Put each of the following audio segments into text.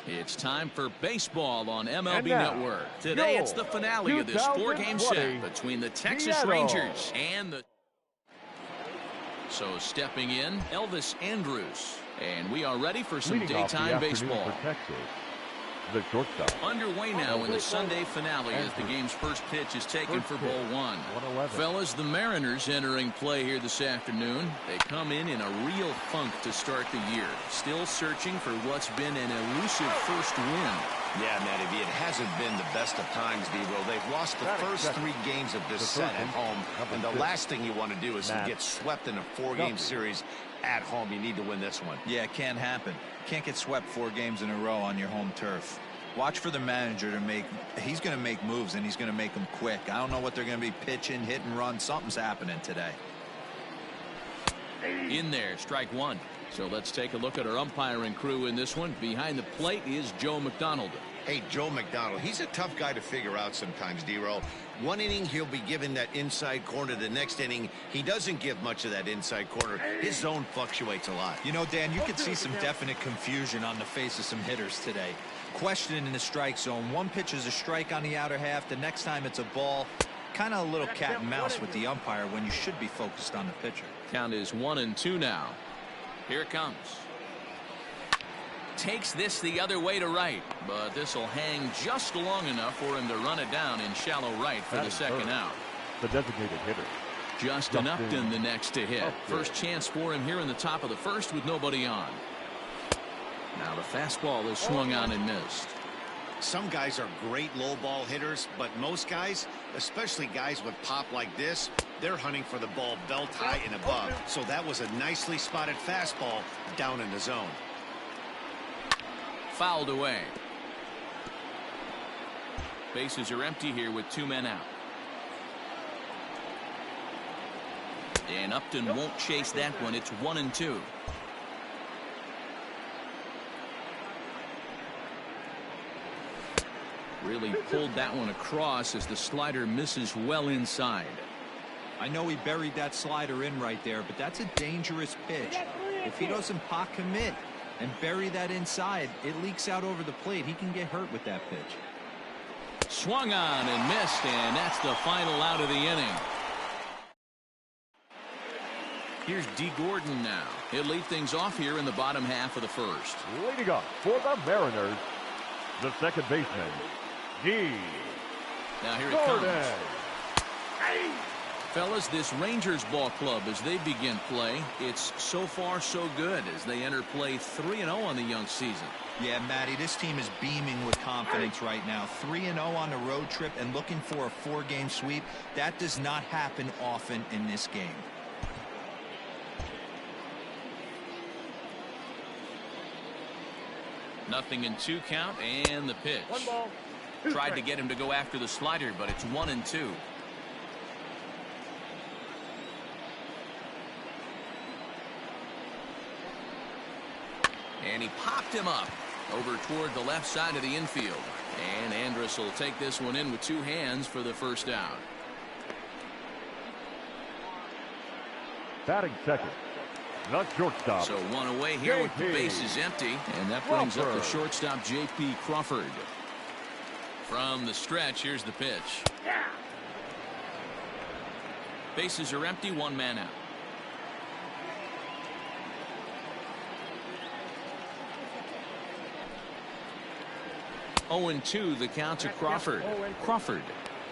It's time for baseball on MLB Network. Today it's the finale of this 4-game set between the Texas Rangers and the... So stepping in, Elvis Andrus. And we are ready for some daytime baseball. The shortstop. Underway now in the Sunday finale as the game's first pitch is taken for ball one. Fellas, the Mariners entering play here this afternoon. They come in a real funk to start the year. Still searching for what's been an elusive first win. Yeah, Matty B, it hasn't been the best of times, D-Roll. They've lost the first 3 games of this set at home. And the last thing you want to do is to get swept in a 4-game series at home. You need to win this one. Yeah, it can't happen. Can't get swept 4 games in a row on your home turf. Watch for the manager to make, he's going to make moves, and he's going to make them quick. I don't know what they're going to be pitching, hit and run. Something's happening today. In there, strike one. So let's take a look at our umpiring crew in this one. Behind the plate is Joe McDonald. Hey, Joe McDonald, he's a tough guy to figure out sometimes, D-Roll. One inning, he'll be given that inside corner. The next inning, he doesn't give much of that inside corner. His zone fluctuates a lot. You know, Dan, you could see some definite confusion on the face of some hitters today. Questioning in the strike zone. One pitch is a strike on the outer half. The next time it's a ball. Kind of a little cat and mouse with the umpire when you should be focused on the pitcher. Count is 1-2 now. Here it comes. Takes this the other way to right, but this will hang just long enough for him to run it down in shallow right for the second out. The designated hitter. Justin Upton the next to hit. First chance for him here in the top of the first with nobody on. Now the fastball is swung on and missed. Some guys are great low ball hitters, but most guys, especially guys with pop like this, they're hunting for the ball belt high and above. So that was a nicely spotted fastball down in the zone. Fouled away. Bases are empty here with 2 men out. And Upton won't chase that one. It's 1-2. Really pulled that one across as the slider misses well inside. I know he buried that slider in right there, but that's a dangerous pitch. If he doesn't pot commit and bury that inside, it leaks out over the plate. He can get hurt with that pitch. Swung on and missed, and that's the final out of the inning. Here's D. Gordon now. He'll lead things off here in the bottom half of the first. Leading up for the Mariners, the second baseman, D. Now here it comes. Fellas, this Rangers ball club, as they begin play, it's so far so good as they enter play 3-0 on the young season. Yeah, Matty, this team is beaming with confidence right now. 3-0 on the road trip and looking for a 4-game sweep. That does not happen often in this game. Nothing in 2 count, and the pitch. Tried to get him to go after the slider, but it's 1-2. And he popped him up over toward the left side of the infield. And Andrus will take this one in with 2 hands for the first out. Batting second, the shortstop. So 1 away here with the bases empty. And that brings up the shortstop, J.P. Crawford. From the stretch, here's the pitch. Bases are empty, 1 man out. Oh, 0-2 the count to Crawford. Crawford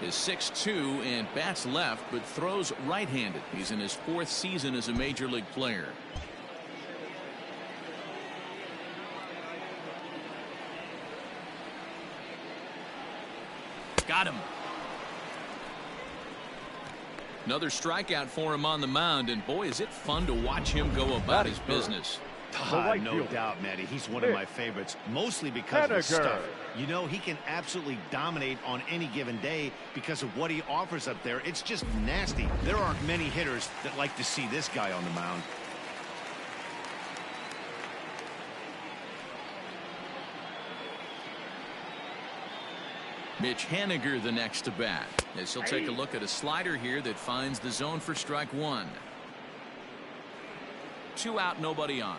is 6'2" and bats left, but throws right-handed. He's in his 4th season as a major league player. Got him. Another strikeout for him on the mound, and boy, is it fun to watch him go about his business. No doubt, Matty. He's one of my favorites, mostly because of his stuff. You know, he can absolutely dominate on any given day because of what he offers up there. It's just nasty. There aren't many hitters that like to see this guy on the mound. Mitch Haniger the next to bat, as he'll take a look at a slider here that finds the zone for strike 1. 2 out, nobody on.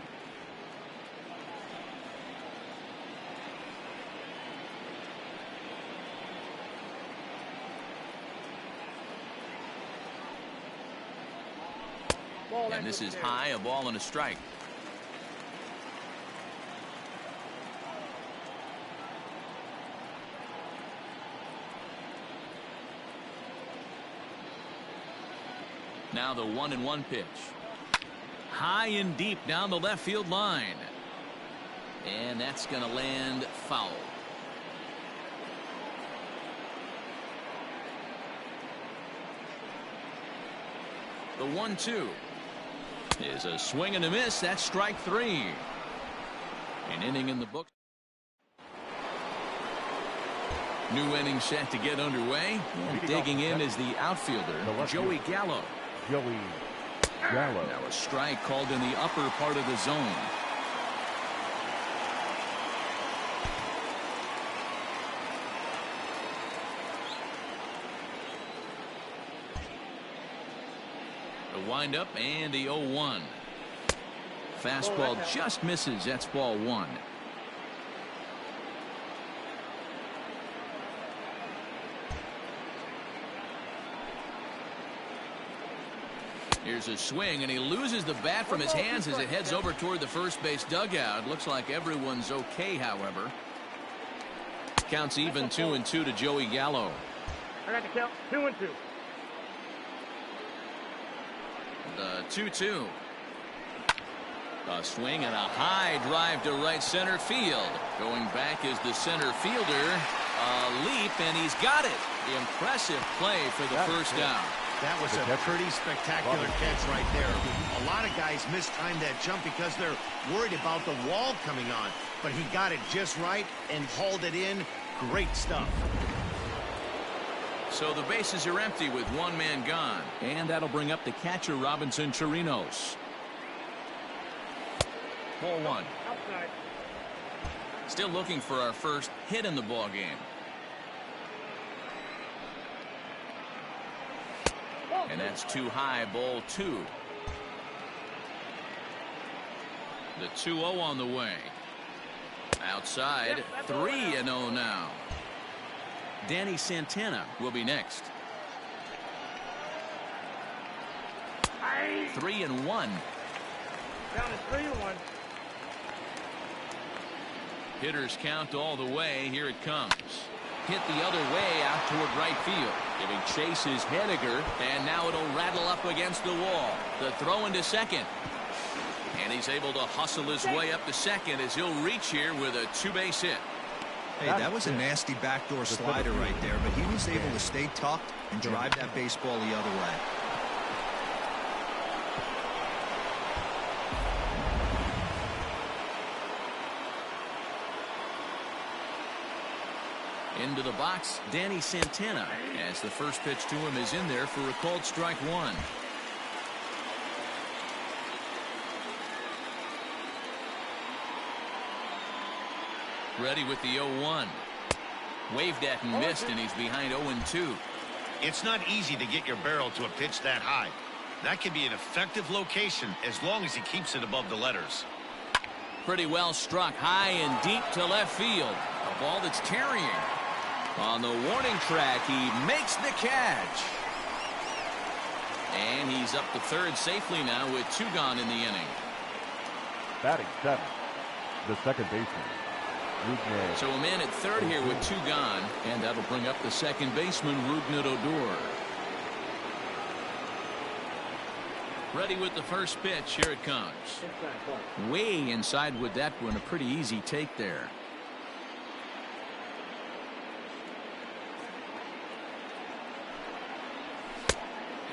And this is high, a ball and a strike. Now the 1-1 pitch. High and deep down the left field line. And that's going to land foul. The 1-2 is a swing and a miss. That's strike 3. An inning in the book. New inning set to get underway. And digging in is the outfielder, Joey Gallo. Joey Gallo. Now a strike called in the upper part of the zone. The windup and the 0-1. Fastball just misses. That's ball 1. Here's a swing, and he loses the bat from his hands as it heads over toward the first base dugout. Looks like everyone's okay, however. Counts even 2-2 to Joey Gallo. I got the count 2-2. The 2-2. A swing and a high drive to right center field. Going back is the center fielder. A leap, and he's got it. The impressive play for the first down. That was a pretty spectacular catch right there. A lot of guys mistimed that jump because they're worried about the wall coming on. But he got it just right and hauled it in. Great stuff. So the bases are empty with one man gone. And that'll bring up the catcher, Robinson Chirinos. Ball 1. Outside. Still looking for our first hit in the ball game. And that's too high, ball 2. The 2-0 on the way. Outside, 3-0 now. Danny Santana will be next. 3-1. Down to 3-1. Hitters count all the way. Here it comes. Hit the other way out toward right field. Giving chase is Henniger, and now it'll rattle up against the wall. The throw into second. And he's able to hustle his way up to second as he'll reach here with a 2-base hit. Hey, that was a nasty backdoor slider right there, but he was able to stay tucked and drive that baseball the other way. Into the box, Danny Santana, as the first pitch to him is in there for a called strike 1. Ready with the 0-1. Waved at and missed, and he's behind 0-2. It's not easy to get your barrel to a pitch that high. That can be an effective location as long as he keeps it above the letters. Pretty well struck high and deep to left field. A ball that's tarrying. On the warning track, he makes the catch. And he's up to third safely now with 2 gone in the inning. Batting 7. The second baseman. So a man at third here with 2 gone, and that'll bring up the second baseman, Rougned Odor. Ready with the first pitch. Here it comes. Way inside with that one. A pretty easy take there.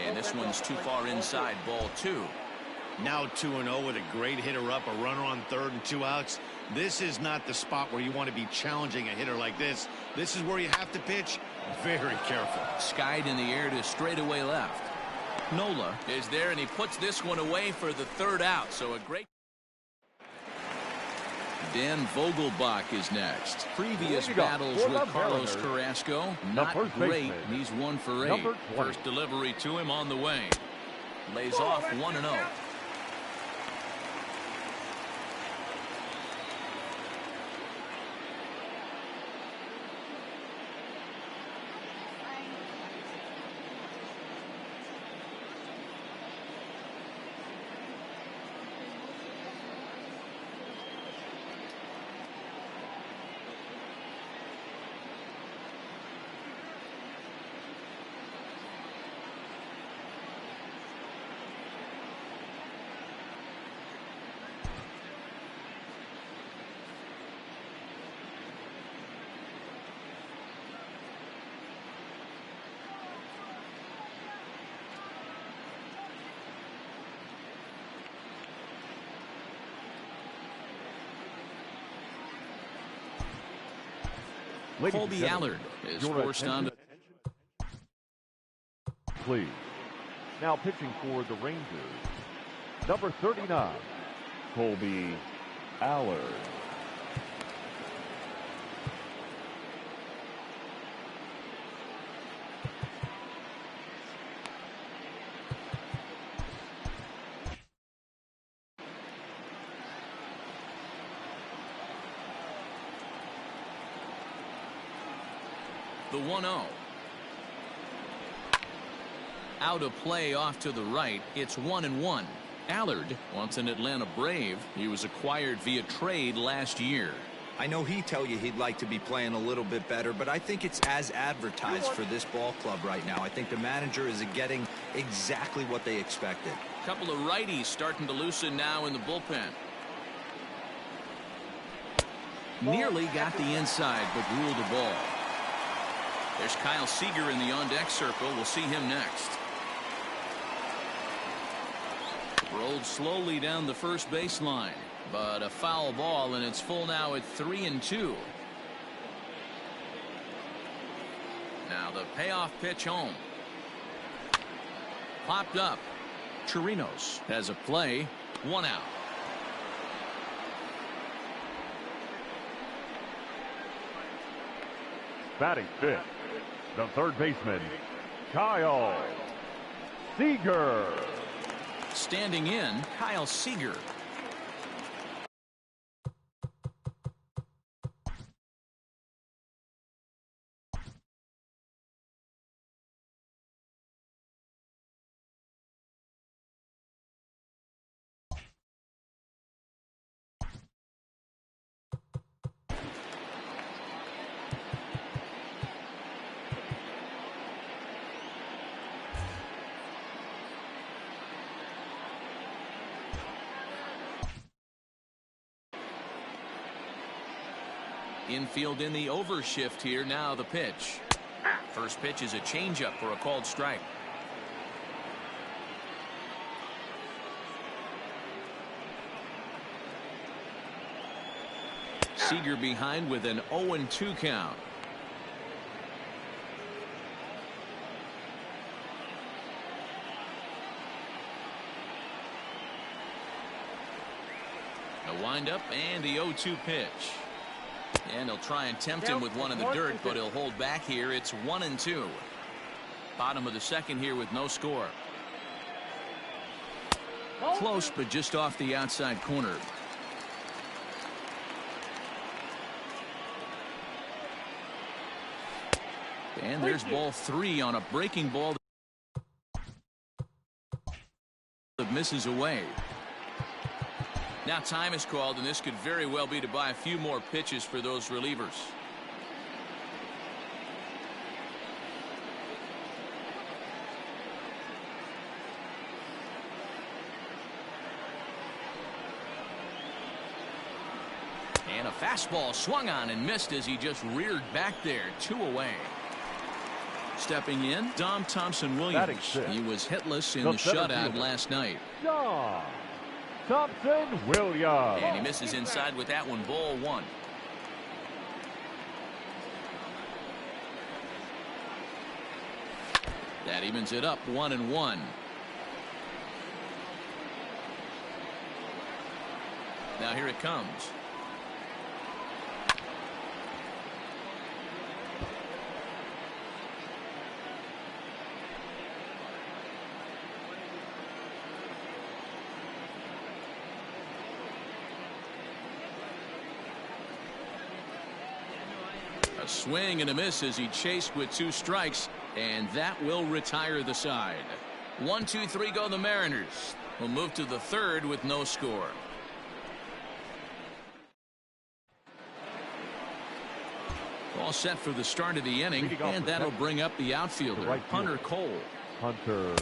And this one's too far inside, ball 2. Now 2-0 with a great hitter up, a runner on third and 2 outs. This is not the spot where you want to be challenging a hitter like this. This is where you have to pitch very careful. Skied in the air to straightaway left. Nola is there, and he puts this one away for the 3rd out. So a great. Dan Vogelbach is next. Previous battles with Carlos Carrasco, not great. He's 1 for 8. First delivery to him on the way. Lays off 1-0. Colby Allard is forced on to... Please. Now pitching for the Rangers, number 39, Colby Allard. The 1-0. Out of play off to the right. It's 1-1. Allard wants an Atlanta Brave. He was acquired via trade last year. I know he'd tell you he'd like to be playing a little bit better, but I think it's as advertised for this ball club right now. I think the manager is getting exactly what they expected. A couple of righties starting to loosen now in the bullpen. Nearly got the inside, but ruled the ball. There's Kyle Seager in the on-deck circle. We'll see him next. Rolled slowly down the first baseline, but a foul ball, and it's full now at 3-2. Now the payoff pitch home. Popped up. Chirinos has a play. 1 out. Batting fifth, the third baseman, Kyle Seager. Standing in, Kyle Seager. Infield in the overshift here. Now the pitch. First pitch is a changeup for a called strike. Seager behind with an 0-2 count. The windup and the 0-2 pitch. And he'll try and tempt him with one in the dirt, but he'll hold back here. It's 1-2. Bottom of the second here with no score. Close, but just off the outside corner. And there's ball 3 on a breaking ball that misses away. Now time is called, and this could very well be to buy a few more pitches for those relievers. And a fastball swung on and missed as he just reared back there. 2 away. Stepping in, Dom Thompson-Williams. He was hitless in the shutout last night. Thompson-Williams. And he misses inside with that one. Ball 1. That evens it up. 1-1. Now here it comes. A swing and a miss as he chased with 2 strikes, and that will retire the side. 1-2-3 go the Mariners. We'll move to the third with no score. All set for the start of the inning, and that'll bring up the outfielder, Hunter Cole.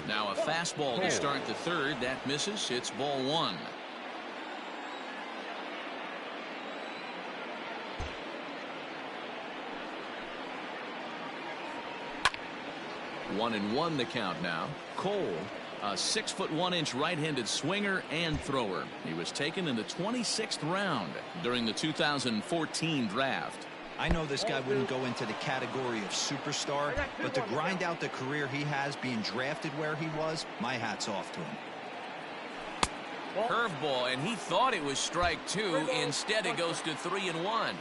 Now a fastball to start the third. That misses. It's ball 1. 1-1 the count now. Cole, a 6'1" right-handed swinger and thrower. He was taken in the 26th round during the 2014 draft. I know this guy wouldn't go into the category of superstar, but to grind out the career he has being drafted where he was, my hat's off to him. Curveball, and he thought it was strike 2. Instead, it goes to 3-1.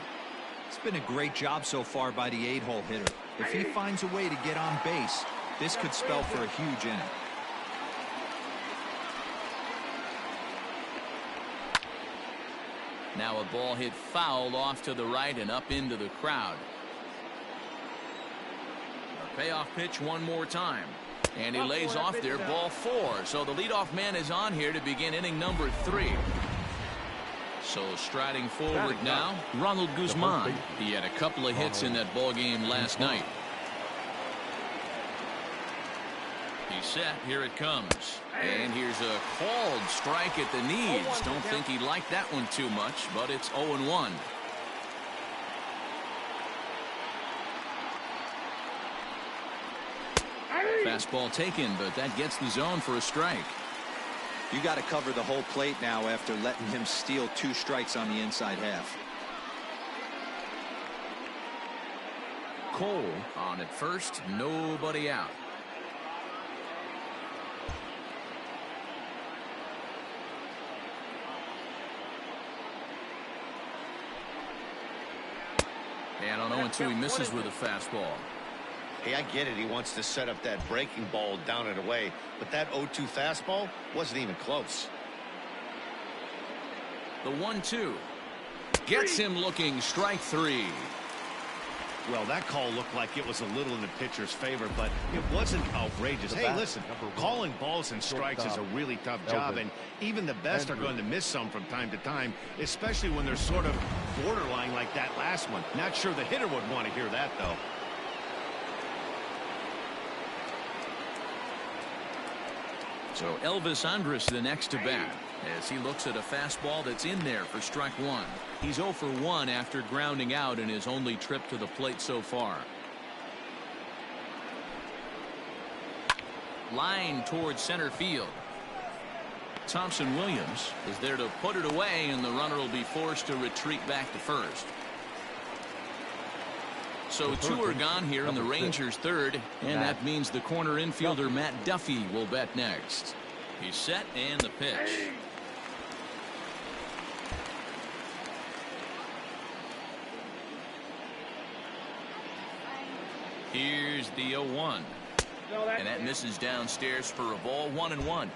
It's been a great job so far by the 8-hole hitter. If he finds a way to get on base, this could spell for a huge inning. Now a ball hit foul off to the right and up into the crowd. A payoff pitch one more time. And he lays off there, ball 4. So the leadoff man is on here to begin inning number 3. So striding forward now, Ronald Guzman. He had a couple of hits in that ball game last night. He's set. Here it comes. And here's a called strike at the knees. Don't think he liked that one too much, but it's 0-1. Fastball taken, but that gets the zone for a strike. You got to cover the whole plate now after letting him steal 2 strikes on the inside half. Cole on at first, nobody out. And on 0-2, he misses with a fastball. Hey, I get it. He wants to set up that breaking ball down and away, but that 0-2 fastball wasn't even close. The 1-2 gets him looking, strike 3. Well, that call looked like it was a little in the pitcher's favor, but it wasn't outrageous. Hey, listen, calling balls and strikes is a really tough job, and even the best are going to miss some from time to time, especially when they're sort of borderline like that last one. Not sure the hitter would want to hear that, though. So Elvis Andrus the next to bat as he looks at a fastball that's in there for strike 1. He's 0 for 1 after grounding out in his only trip to the plate so far. Line towards center field. Thompson Williams is there to put it away, and the runner will be forced to retreat back to first. So 2 are gone here in the Rangers' third, and that means the corner infielder Matt Duffy will bat next. He's set, and the pitch. Here's the 0-1, and that misses downstairs for a ball. 1-1.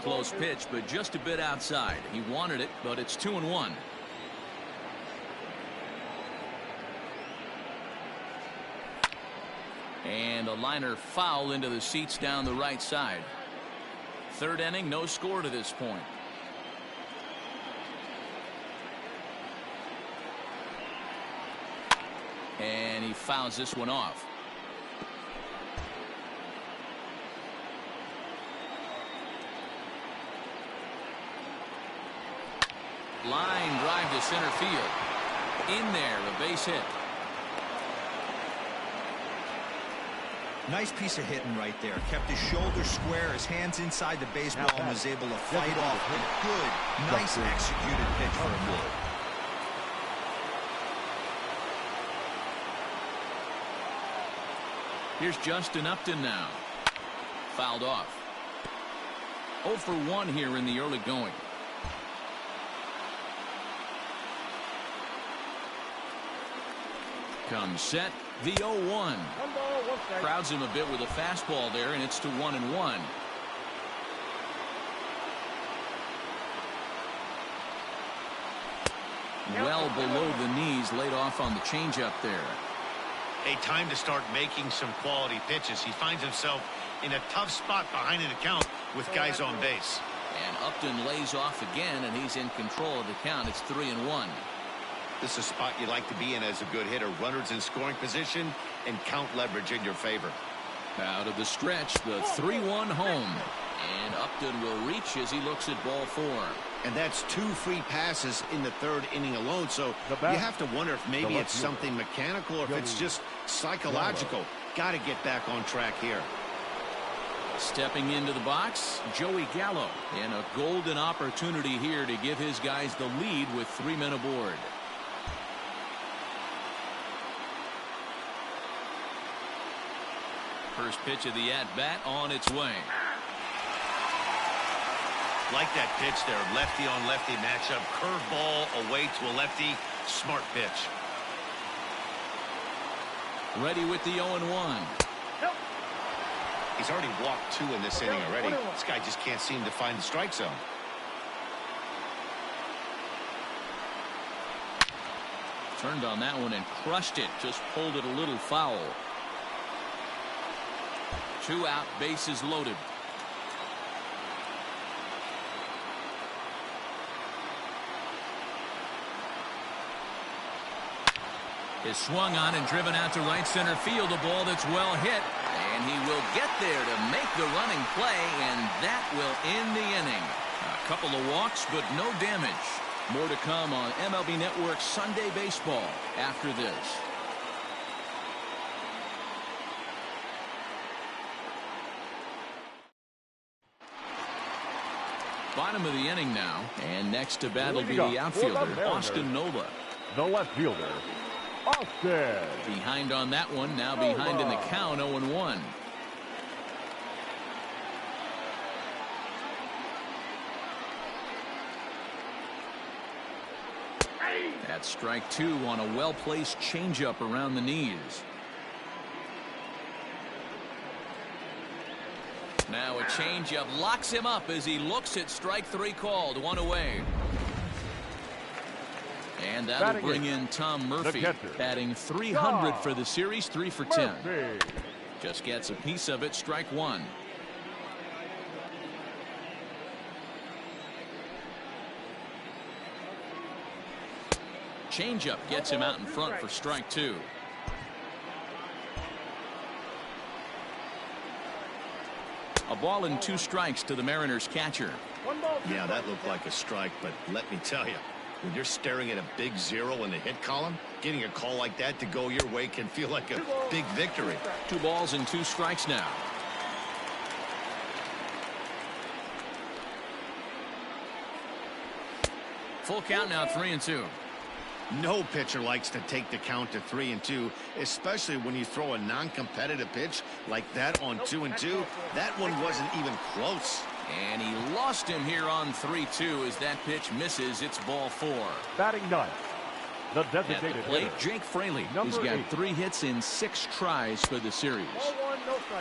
Close pitch, but just a bit outside. He wanted it, but it's 2-1. And a liner foul into the seats down the right side. Third inning, no score to this point. And he fouls this one off. Line drive to center field. In there, a base hit. Nice piece of hitting right there. Kept his shoulder square, his hands inside the baseball, and was able to fight off a good, nice executed pitch for a ball. Here's Justin Upton now. Fouled off. 0 for 1 here in the early going. Comes set, the 0-1. Crowds him a bit with a fastball there, and it's to 1-1. Well below the knees, laid off on the changeup there. A time to start making some quality pitches. He finds himself in a tough spot behind an account with guys on base. And Upton lays off again, and he's in control of the count. It's 3-1. This is a spot you like to be in as a good hitter. Runners in scoring position and count leverage in your favor. Out of the stretch, the 3-1 home. And Upton will reach as he looks at ball 4. And that's 2 free passes in the third inning alone. So you have to wonder if maybe it's something mechanical or if it's just psychological. Got to get back on track here. Stepping into the box, Joey Gallo, and a golden opportunity here to give his guys the lead with 3 men aboard. First pitch of the at-bat on its way. Like that pitch there, lefty on lefty matchup, curveball away to a lefty, smart pitch. Ready with the 0-1. He's already walked 2 in this inning already. This guy just can't seem to find the strike zone. Turned on that one and crushed it. Just pulled it a little foul. 2 out, bases loaded. Is swung on and driven out to right center field. A ball that's well hit. And he will get there to make the running play, and that will end the inning. A couple of walks, but no damage. More to come on MLB Network Sunday Baseball after this. Bottom of the inning now, and next to bat will be the outfielder, Austin Nola. The left fielder, Austin. Behind on that one, now behind in the count, 0-1. That's strike 2 on a well-placed changeup around the knees. Now a changeup locks him up as he looks at strike 3 called. 1 away. And that'll bring in Tom Murphy, batting .300 for the series, 3 for 10. Just gets a piece of it, strike 1. Changeup gets him out in front for strike 2. A ball and 2 strikes to the Mariners catcher. Yeah, that looked like a strike, but let me tell you, when you're staring at a big 0 in the hit column, getting a call like that to go your way can feel like a big victory. 2 balls and 2 strikes now. Full count now, 3-2. No pitcher likes to take the count to 3-2, especially when you throw a non-competitive pitch like that on 2-2. That one wasn't even close. And he lost him here on 3-2 as that pitch misses. It's ball 4. Batting ninth, the designated At the plate, hitter, Jake Fraley, who's number got 8. 3 hits in 6 tries for the series.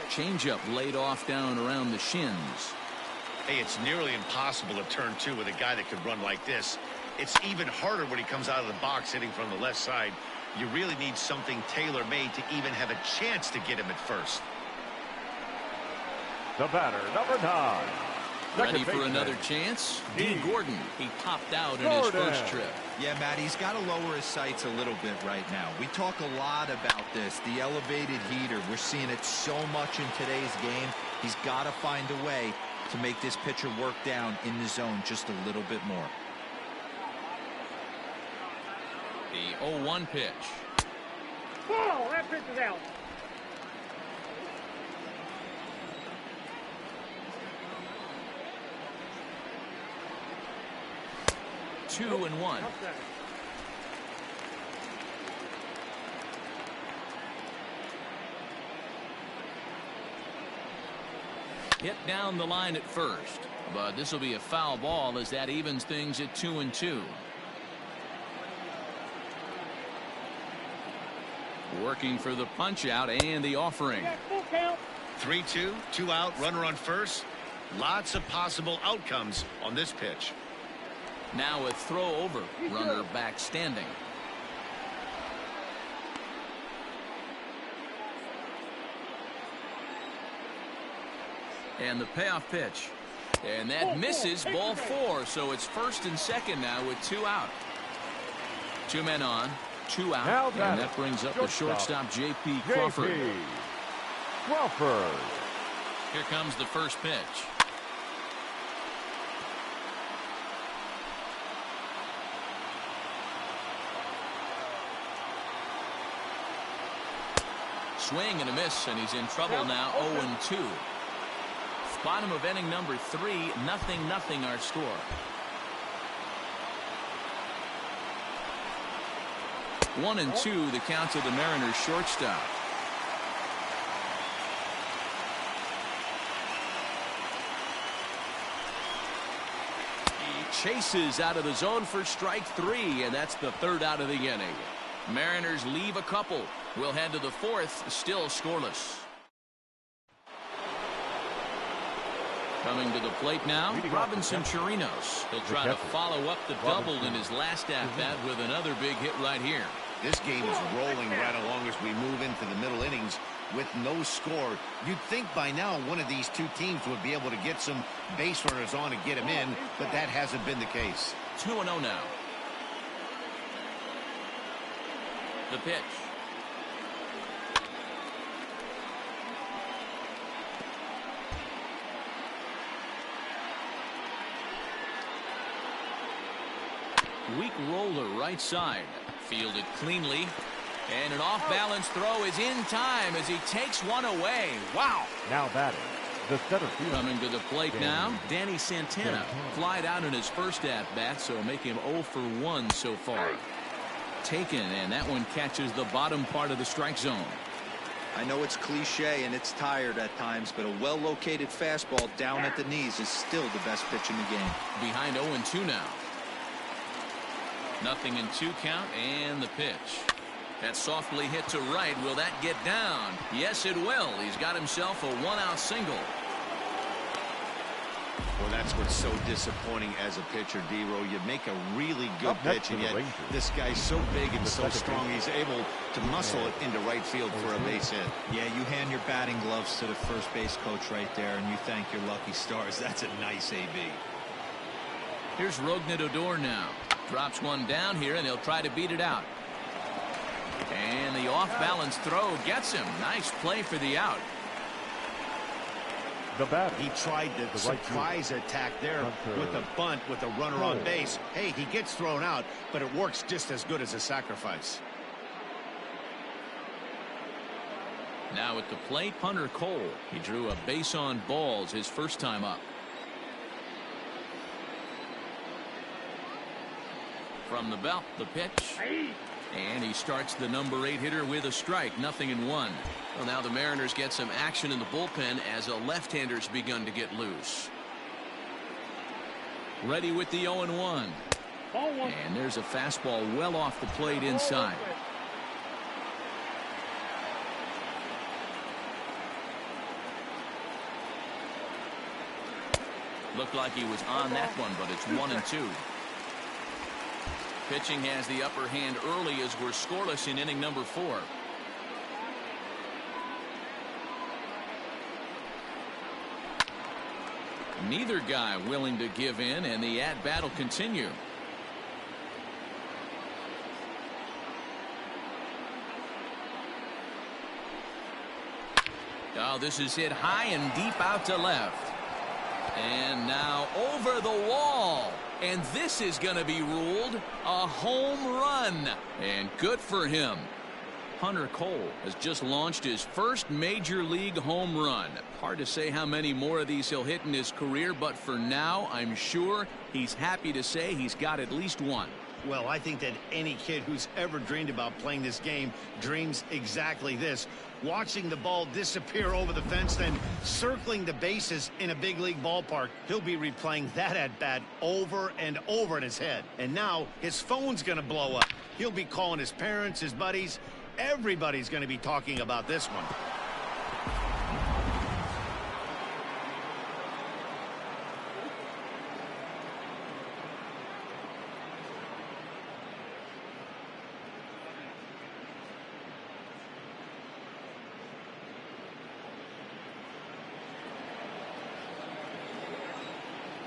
Changeup laid off down around the shins. Hey, it's nearly impossible to turn 2 with a guy that could run like this. It's even harder when he comes out of the box hitting from the left side. You really need something tailor-made to even have a chance to get him at first. The batter, number 9. Ready for another chance? D. Gordon. He popped out in his first trip. Yeah, Matt, he's got to lower his sights a little bit right now. We talk a lot about this, the elevated heater. We're seeing it so much in today's game. He's got to find a way to make this pitcher work down in the zone just a little bit more. The 0-1 pitch. Whoa, that pitch is out. Two and 1. Hit down the line at first, but this will be a foul ball as that evens things at 2-2. Working for the punch out and the offering. 3-2, 2 out, runner on first. Lots of possible outcomes on this pitch. Now a throw over, runner back standing. And the payoff pitch. And that misses, ball 4. So it's first and second now with 2 out. 2 men on, 2 out. And that brings up the shortstop, J.P. Crawford. Crawford. Here comes the first pitch. Swing and a miss, and he's in trouble now, 0-2. Bottom of inning number 3, 0-0 our score. One and two, the count to the Mariners shortstop. He chases out of the zone for strike 3, and that's the 3rd out of the inning. Mariners leave a couple. We'll head to the 4th, still scoreless. Coming to the plate now, Robinson Chirinos. He'll try to follow up the double in his last at-bat with another big hit right here. This game is rolling right along as we move into the middle innings with no score. You'd think by now one of these two teams would be able to get some base runners on and get him in, but that hasn't been the case. 2-0 now. The pitch. Weak roller right side. Fielded cleanly. And an off-balance throw is in time as he takes one away. Wow. Now batting, the center fielder. Coming to the plate now, Danny Santana. Flied out in his first at-bat, so make him 0 for 1 so far. Taken, and that one catches the bottom part of the strike zone. I know it's cliche and it's tired at times, but a well-located fastball down at the knees is still the best pitch in the game. Behind 0-2 now. 0-2 count, and the pitch. That softly hit to right. Will that get down? Yes, it will. He's got himself a one-out single. Well, that's what's so disappointing as a pitcher, D-Row. You make a really good pitch, and yet this guy's so big and so strong, he's able to muscle it into right field for a base hit. Yeah, you hand your batting gloves to the first base coach right there, and you thank your lucky stars. That's a nice AB. Here's Rougned Odor now. Drops one down here, and he'll try to beat it out. And the off-balance throw gets him. Nice play for the out. The batter. He tried the surprise attack there with a bunt with a runner on base. Hey, he gets thrown out, but it works just as good as a sacrifice. Now at the plate, Hunter Cole. He drew a base on balls his first time up. From the belt, the pitch. And he starts the number 8 hitter with a strike. 0-1. Well, now the Mariners get some action in the bullpen as a left-hander's begun to get loose. Ready with the 0-1. And there's a fastball well off the plate inside. Looked like he was on that one, but it's 1-2. Pitching has the upper hand early as we're scoreless in inning number 4. Neither guy willing to give in, and the at-bat will continue. Oh, this is hit high and deep out to left. And now over the wall. And this is going to be ruled a home run. And good for him. Hunter Cole has just launched his first major league home run. Hard to say how many more of these he'll hit in his career, but for now, I'm sure he's happy to say he's got at least one. Well, I think that any kid who's ever dreamed about playing this game dreams exactly this. Watching the ball disappear over the fence, then circling the bases in a big league ballpark. He'll be replaying that at-bat over and over in his head. And now his phone's going to blow up. He'll be calling his parents, his buddies. Everybody's going to be talking about this one.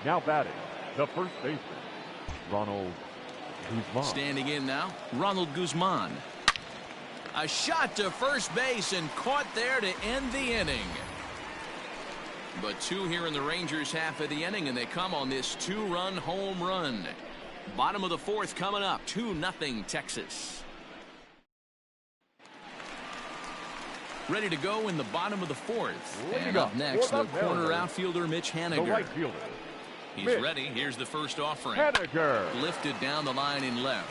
Now batting, the first baseman, Ronald Guzman. Standing in now, Ronald Guzman. A shot to first base and caught there to end the inning. But 2 here in the Rangers half of the inning, and they come on this 2-run home run. Bottom of the 4th coming up, 2-0 Texas. Ready to go in the bottom of the fourth. Leading And up up next, for the the corner Mariners, outfielder, Mitch The Haniger. right fielder, He's Mitch ready. Here's the first offering. Haniger. Lifted down the line in left.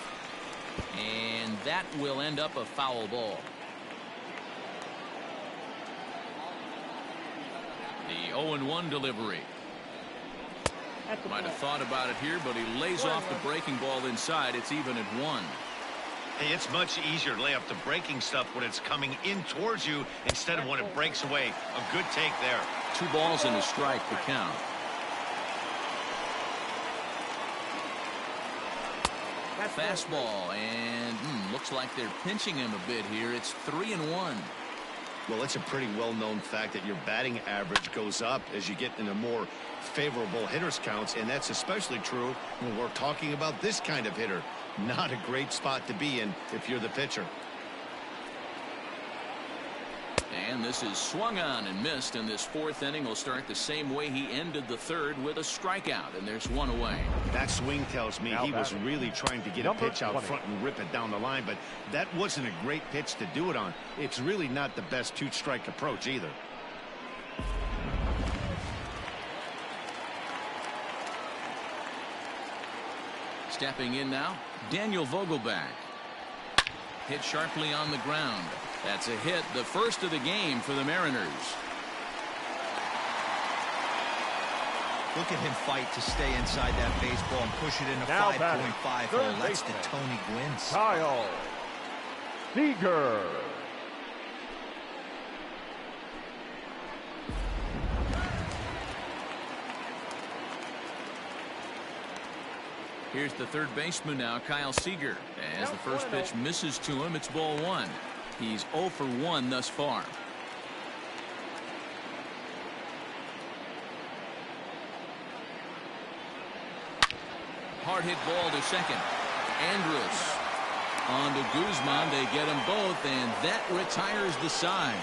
And that will end up a foul ball. The 0-1 delivery. Might have thought about it here, but he lays off the breaking ball inside. It's even at 1. Hey, it's much easier to lay off the breaking stuff when it's coming in towards you instead of when it breaks away. A good take there. 2 balls and a strike to count. Fastball, and looks like they're pinching him a bit here. It's 3-1. Well, it's a pretty well-known fact that your batting average goes up as you get into more favorable hitters counts, and that's especially true when we're talking about this kind of hitter. Not a great spot to be in if you're the pitcher. And this is swung on and missed, and this 4th inning will start the same way he ended the 3rd, with a strikeout, and there's 1 away. That swing tells me he was really trying to get a pitch out front and rip it down the line, but that wasn't a great pitch to do it on. It's really not the best 2-strike approach either. Stepping in now, Daniel Vogelback. Hit sharply on the ground. That's a hit, the first of the game for the Mariners. Look at him fight to stay inside that baseball and push it into 5.5 hole. That's the Tony Gwynn. Kyle Seager. Here's the third baseman now, Kyle Seager. As the first pitch misses to him, it's ball 1. He's 0 for 1 thus far. Hard hit ball to second. Andrus on to Guzman. They get them both, and that retires the side.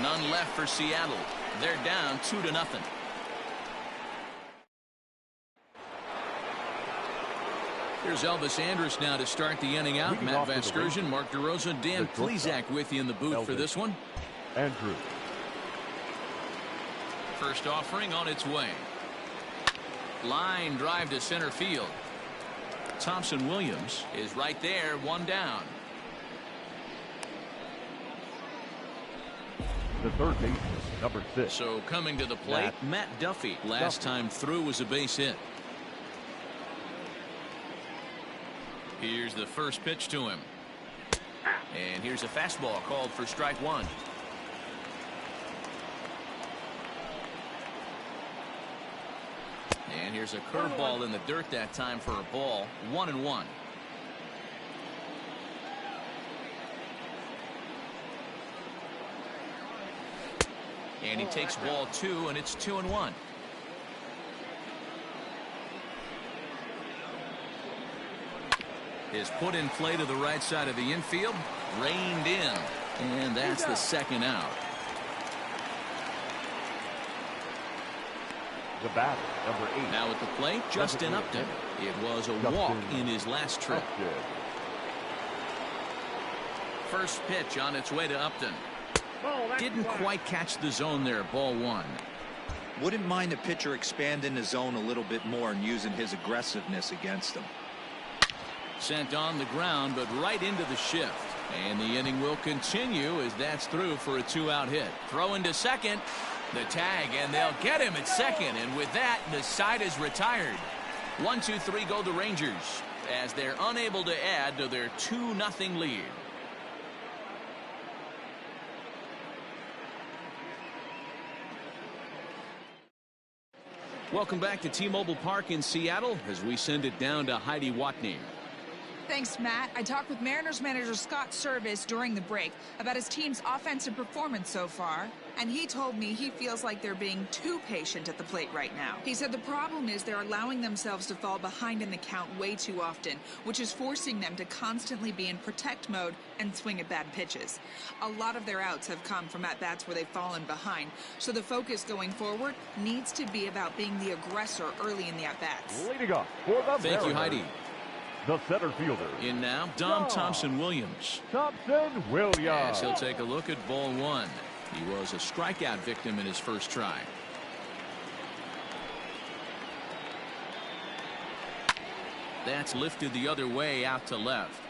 None left for Seattle. They're down 2-0. Here's Elvis Andrus now to start the inning out. Matt Vasgersian, Mark DeRosa, Dan Plesac with you in the booth for this one. Andrew. First offering on its way. Line drive to center field. Thompson Williams is right there, 1 down. The third baseman, number 6. So coming to the plate, Matt Duffy. Last time through was a base hit. Here's the first pitch to him. And here's a fastball called for strike 1. And here's a curveball in the dirt that time for a ball. 1-1. And he takes ball 2, and it's 2-1. Is put in play to the right side of the infield. Reined in. And that's the second out. The batter, number 8. Now at the plate, Justin Upton. It was a walk in his last trip. First pitch on its way to Upton. Didn't quite catch the zone there. Ball 1. Wouldn't mind the pitcher expanding the zone a little bit more and using his aggressiveness against him. Sent on the ground, but right into the shift. And the inning will continue as that's through for a 2-out hit. Throw into second. The tag, and they'll get him at second. And with that, the side is retired. 1-2-3 go the Rangers as they're unable to add to their 2-0 lead. Welcome back to T-Mobile Park in Seattle as we send it down to Heidi Watney. Thanks, Matt. I talked with Mariners manager Scott Service during the break about his team's offensive performance so far, and he told me he feels like they're being too patient at the plate right now. He said the problem is they're allowing themselves to fall behind in the count way too often, which is forcing them to constantly be in protect mode and swing at bad pitches. A lot of their outs have come from at-bats where they've fallen behind, so the focus going forward needs to be about being the aggressor early in the at-bats. Leading up for the Thank you, Heidi. the center fielder. In now, Dom Thompson-Williams. Thompson-Williams. As he'll take a look at ball one. He was a strikeout victim in his first try. That's lifted the other way out to left.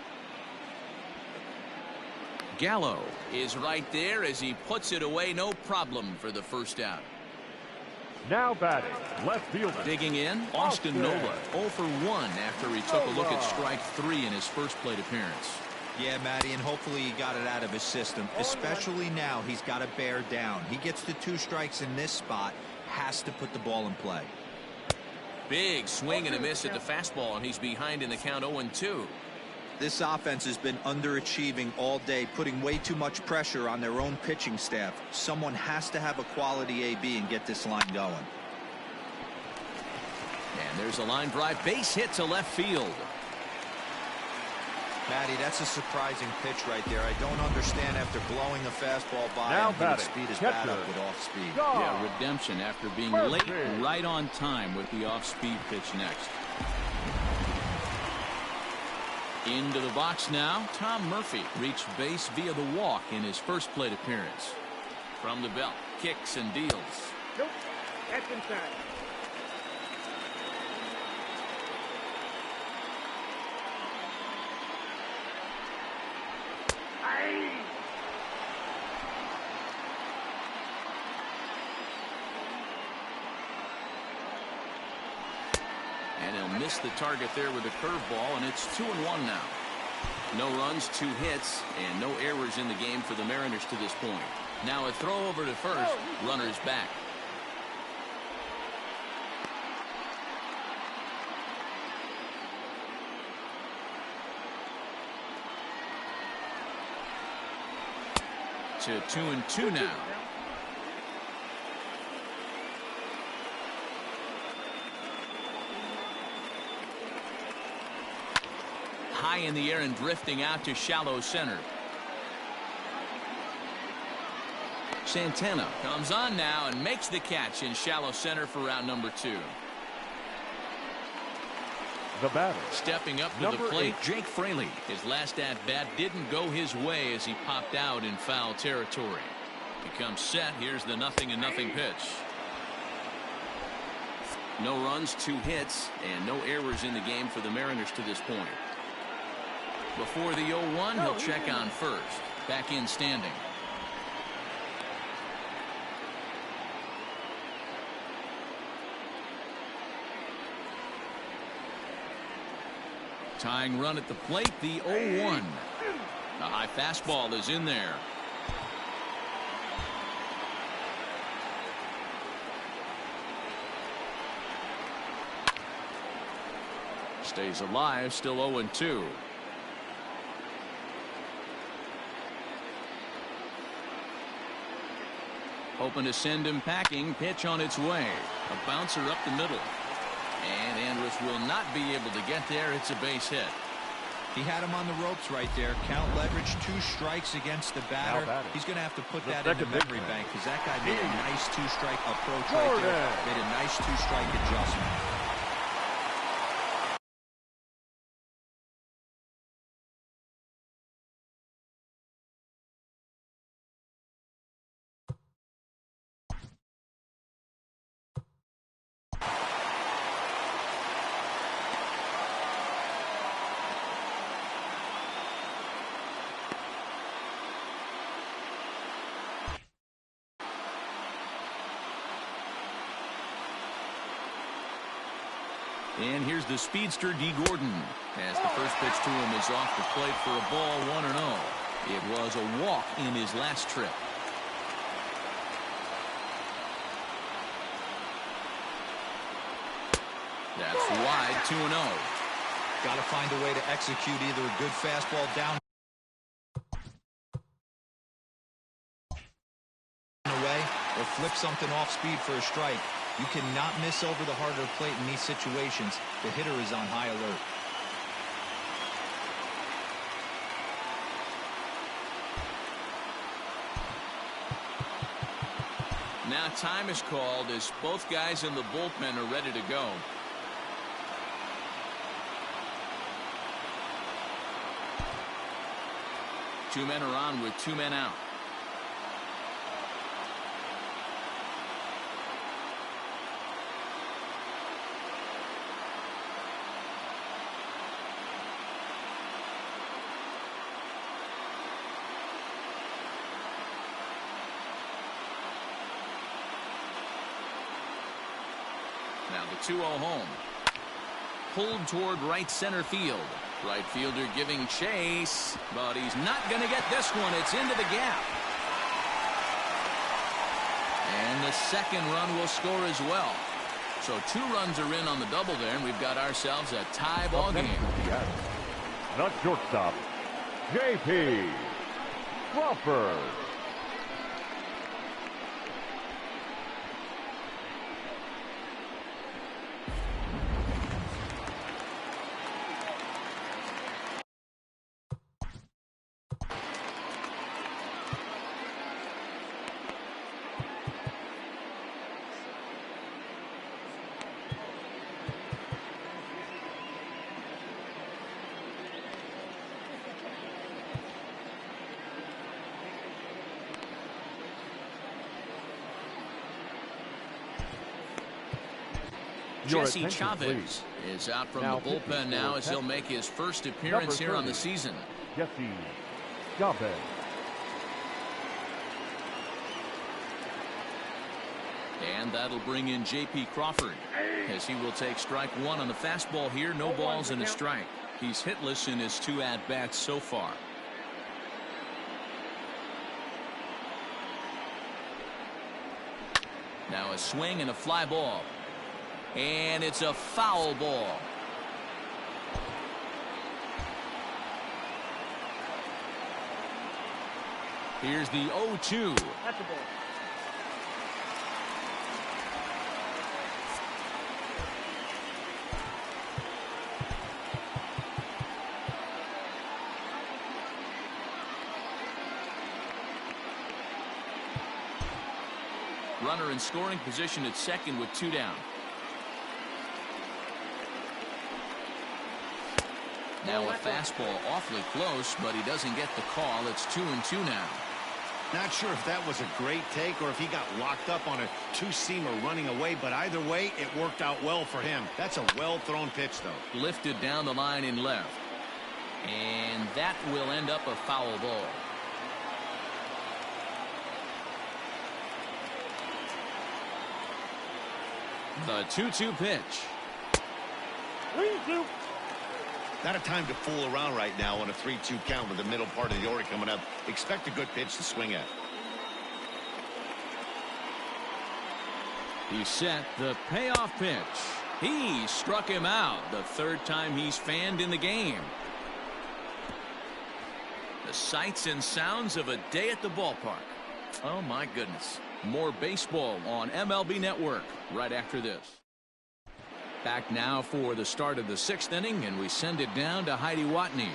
Gallo is right there as he puts it away, no problem for the first out. Now batting, left fielder. Digging in, Austin Nola, 0 for 1 after he took a look at strike 3 in his first plate appearance. Yeah, Matty, and hopefully he got it out of his system, especially now he's got to bear down. He gets the 2 strikes in this spot, has to put the ball in play. Big swing and a miss at the fastball, and he's behind in the count 0-2. This offense has been underachieving all day, putting way too much pressure on their own pitching staff. Someone has to have a quality AB and get this line going. And there's a line drive, base hit to left field. Matty, that's a surprising pitch right there. I don't understand after blowing a fastball by now him, the speed is bad up with off speed. Yeah, redemption after being late, right on time with the off-speed pitch next. Into the box now, Tom Murphy reached base via the walk in his first plate appearance. From the belt, kicks and deals. Nope, that's inside. And he'll miss the target there with a curveball, and it's 2-1 now. No runs, 2 hits, and no errors in the game for the Mariners to this point. Now a throw over to first, runners back. To 2-2 now. High in the air and drifting out to shallow center. Santana comes on now and makes the catch in shallow center for round number 2. The batter, stepping up to the plate, Jake Fraley. His last at-bat didn't go his way as he popped out in foul territory. He comes set. Here's the 0-0 pitch. No runs, 2 hits, and no errors in the game for the Mariners to this point. Before the 0-1, he'll check on first. Back in standing. Tying run at the plate, the 0-1. The high fastball is in there. Stays alive, still 0-2. Hoping to send him packing. Pitch on its way. A bouncer up the middle. And Andrus will not be able to get there. It's a base hit. He had him on the ropes right there. Count leverage, 2 strikes against the batter. He's going to have to put that in the memory bank because that guy made a nice 2-strike approach right there. Made a nice 2-strike adjustment. And here's the speedster, D. Gordon, as the first pitch to him is off the plate for a ball, 1-0. It was a walk in his last trip. That's wide, 2-0. Got to find a way to execute either a good fastball down away or flip something off speed for a strike. You cannot miss over the heart of the plate in these situations. The hitter is on high alert. Now time is called as both guys in the bullpen are ready to go. Two men are on with two men out. Now the 2-0 home. Pulled toward right center field. Right fielder giving chase, but he's not going to get this one. It's into the gap. And the second run will score as well. So 2 runs are in on the double there, and we've got ourselves a tie ball game. Not shortstop, J.P. Crawford. Jesse Chavez is out from the bullpen now as he'll make his first appearance here on the season. Jesse Chavez. And that'll bring in J.P. Crawford as he will take strike one on the fastball here. No balls and a strike. He's hitless in his 2 at-bats so far. Now a swing and a fly ball. And it's a foul ball. Here's the 0-2. That's the ball. Runner in scoring position at second with 2 down. Now a fastball awfully close, but he doesn't get the call. It's 2-2 now. Not sure if that was a great take or if he got locked up on a 2-seamer running away, but either way, it worked out well for him. That's a well-thrown pitch, though. Lifted down the line in left. And that will end up a foul ball. The 2-2 pitch. 3-2. Not a time to fool around right now on a 3-2 count with the middle part of the order coming up. Expect a good pitch to swing at. He set the payoff pitch. He struck him out. The 3rd time he's fanned in the game. The sights and sounds of a day at the ballpark. Oh my goodness. More baseball on MLB Network right after this. Back now for the start of the 6th inning, and we send it down to Heidi Watney.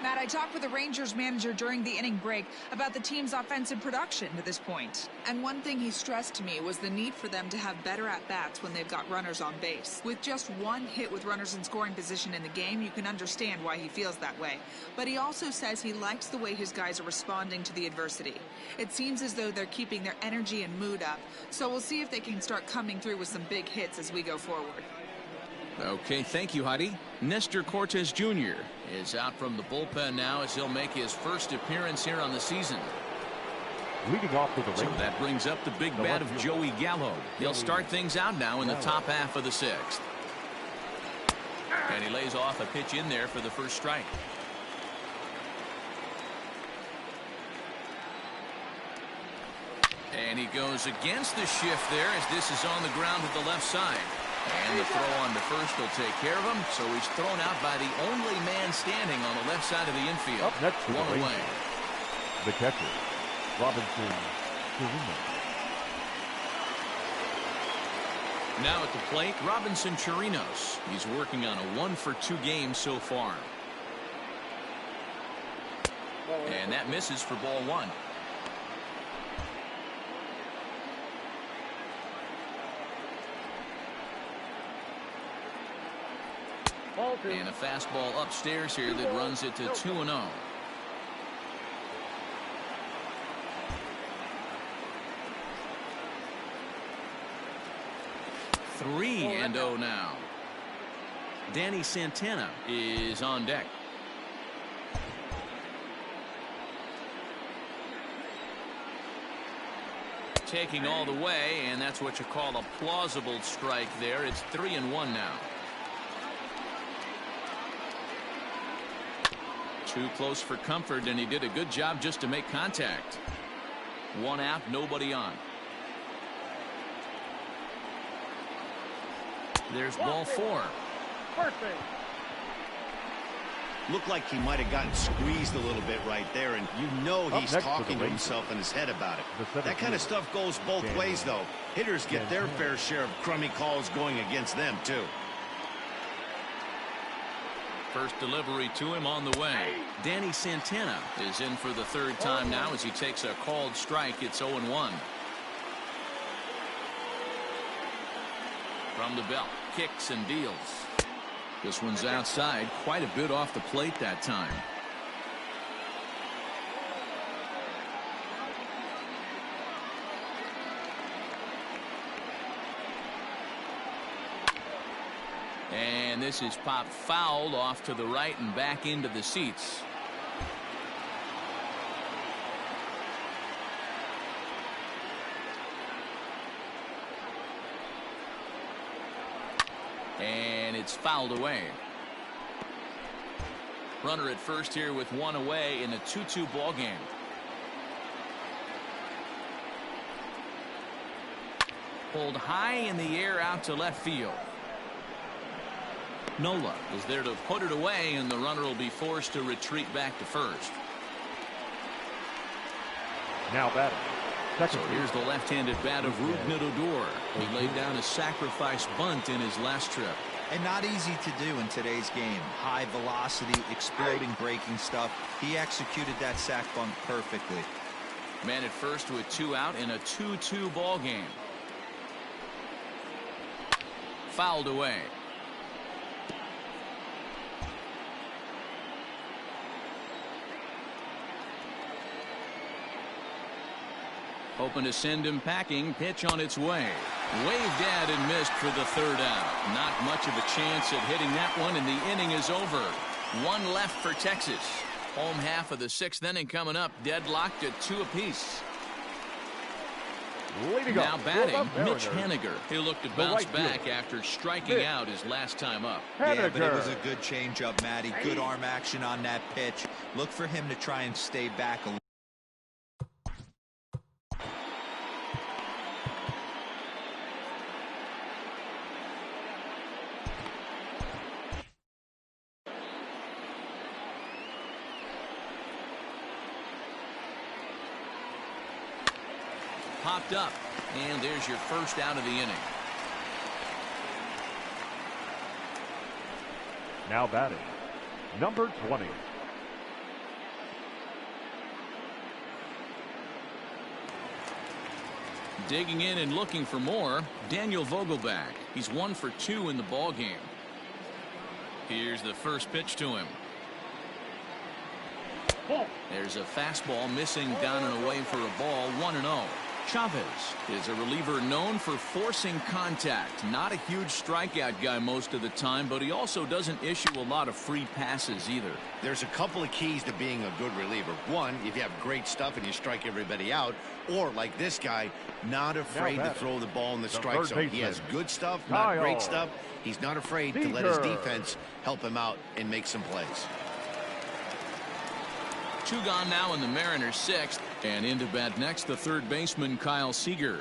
Matt, I talked with the Rangers manager during the inning break about the team's offensive production to this point. And one thing he stressed to me was the need for them to have better at-bats when they've got runners on base. With just 1 hit with runners in scoring position in the game, you can understand why he feels that way. But he also says he likes the way his guys are responding to the adversity. It seems as though they're keeping their energy and mood up. So we'll see if they can start coming through with some big hits as we go forward. Okay, thank you, Heidi. Nestor Cortes Jr. is out from the bullpen now as he'll make his first appearance here on the season. Leading off with the So that brings up the big bat of Joey Gallo. He'll start things out now in the top half of the 6th. And he lays off a pitch in there for the first strike. And he goes against the shift there as this is on the ground at the left side. And the throw on to first will take care of him. So he's thrown out by the only man standing on the left side of the infield. Up next, 1 away. The catcher, Robinson Chirinos. Now at the plate, Robinson Chirinos. He's working on a 1-for-2 game so far. And that misses for ball 1. And a fastball upstairs here that runs it to 2-0. 3-0 now. Danny Santana is on deck. Taking all the way, and that's what you call a plausible strike there. It's 3-1 now. Too close for comfort, and he did a good job just to make contact. One out, nobody on. There's ball 4. Perfect. Looked like he might have gotten squeezed a little bit right there, and you know he's talking to himself in his head about it. That kind of stuff goes both ways, though. Hitters get their fair share of crummy calls going against them, too. First delivery to him on the way. Danny Santana is in for the third time now as he takes a called strike. It's 0-1. From the belt, kicks and deals. This one's outside, quite a bit off the plate that time. And this is popped foul off to the right and back into the seats. And it's fouled away. Runner at first here with one away in a 2-2 ball game. Pulled high in the air out to left field. Nola is there to put it away, and the runner will be forced to retreat back to first. Now batting. So here's the left-handed bat of Rougned Odor. He laid down a sacrifice bunt in his last trip. And not easy to do in today's game. High velocity, exploding breaking stuff. He executed that sac bunt perfectly. Man at first with 2 out in a 2-2 ball game. Fouled away. Hoping to send him packing. Pitch on its way. Waved at and missed for the third out. Not much of a chance at hitting that one, and the inning is over. One left for Texas. Home half of the 6th inning coming up. Deadlocked at 2 apiece. Now batting, Mitch Haniger. He'll look to bounce back after striking out his last time up. Yeah, but it was a good changeup, Matty. Good arm action on that pitch. Look for him to try and stay back a little. Popped up, and there's your first out of the inning. Now batting, number 20. Digging in and looking for more, Daniel Vogelbach. He's 1 for 2 in the ball game. Here's the first pitch to him. There's a fastball missing down and away for a ball. 1-0. Chavez is a reliever known for forcing contact. Not a huge strikeout guy most of the time, but he also doesn't issue a lot of free passes either. There's a couple of keys to being a good reliever. One, if you have great stuff and you strike everybody out, or like this guy, not afraid to throw the ball in the strike zone. He has good stuff, not great stuff. He's not afraid to let his defense help him out and make some plays. 2 gone now in the Mariners' 6th, and into bat next the third baseman Kyle Seager.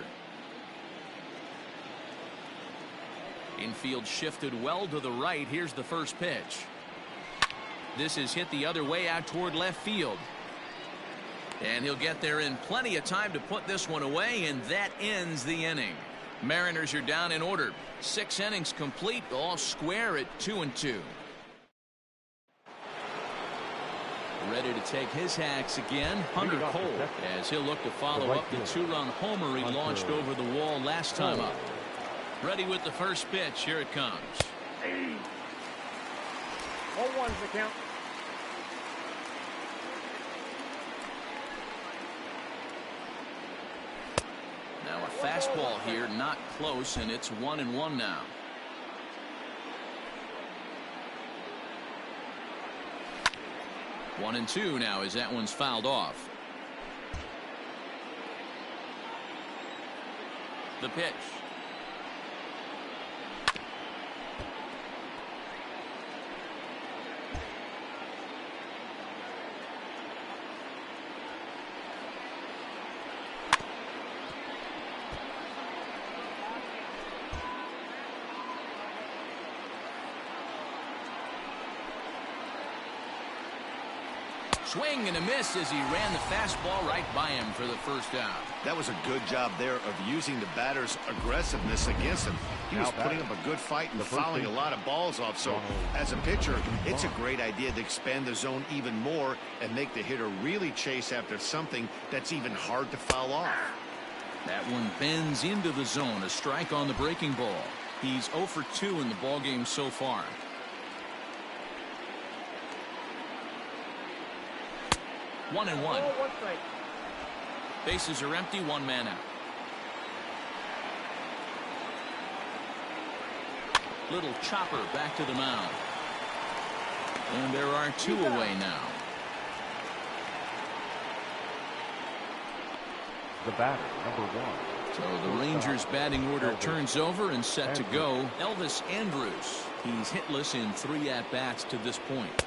Infield shifted well to the right. Here's the first pitch. This is hit the other way out toward left field, and he'll get there in plenty of time to put this one away, and that ends the inning. Mariners are down in order. 6 innings complete, all square at 2-2. Ready to take his hacks again, Hunter Cole, as he'll look to follow up the 2-run homer he launched over the wall last time up. Ready with the first pitch. Here it comes. 0-1's the count. Now a fastball here, not close, and it's 1-1 now. One and two now as that one's fouled off. The pitch. Swing and a miss as he ran the fastball right by him for the first out. That was a good job there of using the batter's aggressiveness against him. He was putting up a good fight and fouling a lot of balls off. So as a pitcher, it's a great idea to expand the zone even more and make the hitter really chase after something that's even hard to foul off. That one bends into the zone. A strike on the breaking ball. He's 0 for 2 in the ballgame so far. 1-1. Bases are empty, one man out. Little chopper back to the mound. And there are two away now. The batter, number 1. So the Rangers batting order turns over and set to go. Elvis Andrus. He's hitless in 3 at-bats to this point.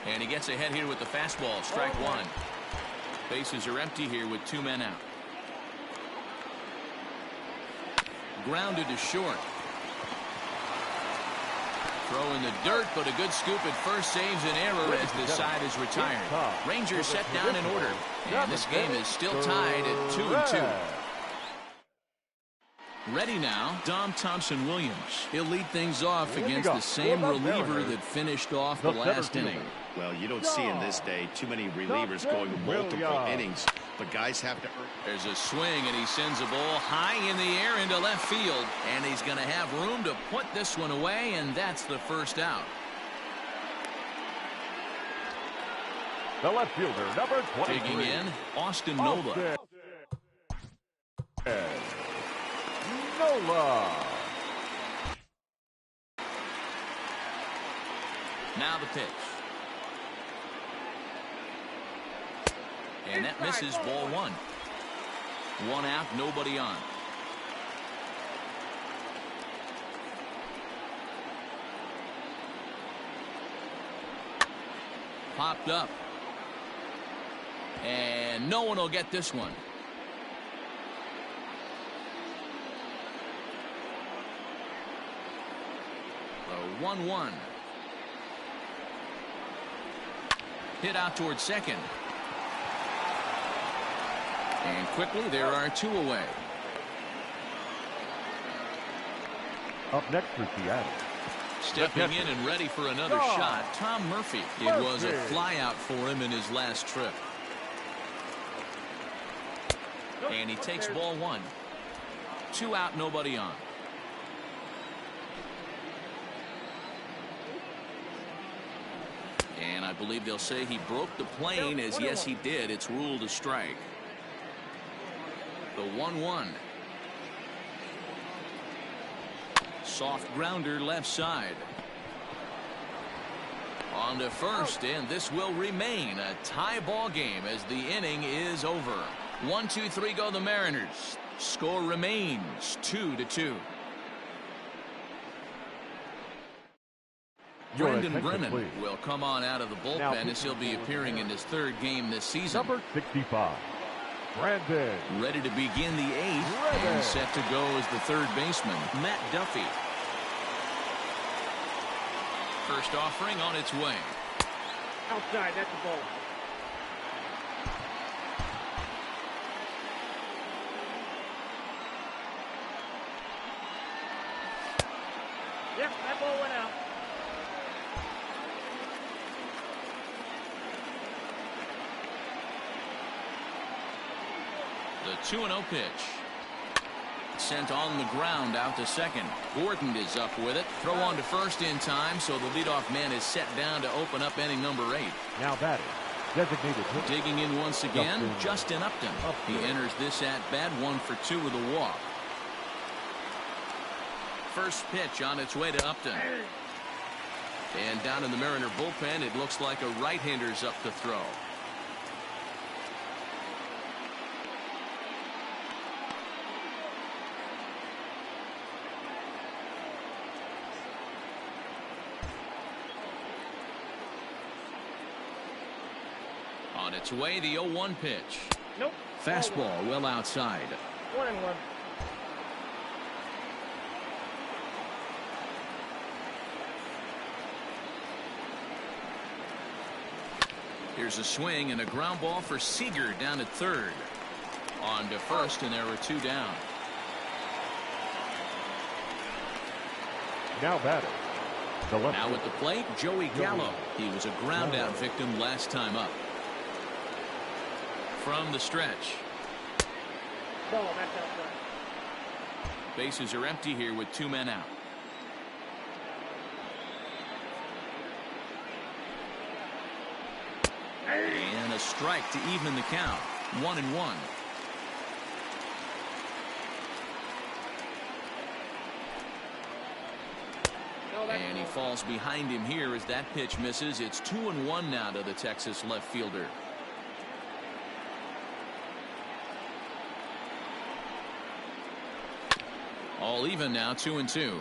And he gets ahead here with the fastball. Strike one. Bases are empty here with 2 men out. Grounded to short. Throw in the dirt, but a good scoop at first saves an error as the side is retired. Rangers set down in order. And this game is still tied at 2-2. Ready now, Dom Thompson-Williams. He'll lead things off against the same reliever that finished off the last inning. Well, you don't see in this day too many relievers going multiple innings, but guys have to earn. There's a swing, and he sends a ball high in the air into left field, and he's going to have room to put this one away, and that's the first out. The left fielder, number 23. Digging in, Austin Nola. Nola. Now the pitch. And that misses, ball 1. 1 out, nobody on. Popped up. And no one will get this one. The 1-1. Hit out towards second. And quickly, there are 2 away. Up next for Seattle. Stepping in and ready for another shot, Tom Murphy. It was a flyout for him in his last trip. And he takes ball 1. 2 out, nobody on. And I believe they'll say he broke the plane, as yes, he did. It's ruled a strike. The 1-1. Soft grounder left side. On to first, and this will remain a tie ball game as the inning is over. 1-2-3 go the Mariners. Score remains 2-2. Brendan Brennan will come on out of the bullpen as he'll be appearing in his 3rd game this season. Number 65. Brandon. Ready to begin the 8th and set to go as the 3rd baseman, Matt Duffy. First offering on its way. Outside, that's the ball. Yep, that ball went out. The 2-0 pitch. Sent on the ground out to second. Gordon is up with it. Throw on to first in time, so the leadoff man is set down to open up inning number 8. Now batting, Designated hitter. Digging in once again, Justin Upton. He enters this at bat 1 for 2 with a walk. First pitch on its way to Upton. And down in the Mariner bullpen, it looks like a right-hander's up to throw. On its way, the 0-1 pitch. Nope. Fastball well outside. 1-1. Here's a swing and a ground ball for Seager down at third. On to first, and there are 2 down. Now batting. Now at the plate, Joey Gallo. He was a ground out victim last time up. From the stretch. Ball, that's outside. Bases are empty here with 2 men out. And a strike to even the count. 1-1. And he falls behind him here as that pitch misses. It's 2-1 now to the Texas left fielder. All even now, 2-2.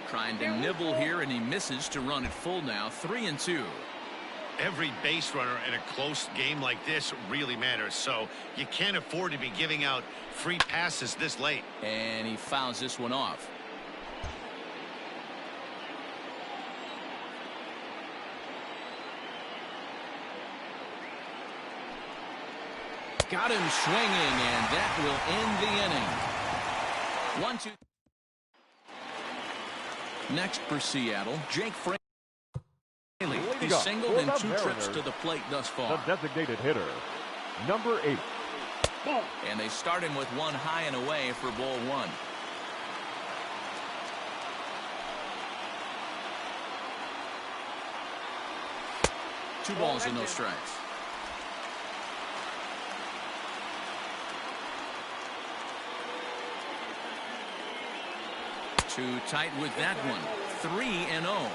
Trying to nibble here, and he misses to run it full now. 3-2. Every base runner in a close game like this really matters, so you can't afford to be giving out free passes this late. And he fouls this one off. Got him swinging, and that will end the inning. 1-2. Next for Seattle, Jake Fraley. He's singled in 2 trips to the plate thus far. The designated hitter, number 8. And they start him with 1 high and away for ball 1. Two balls and no strikes. Too tight with that one. 3-0.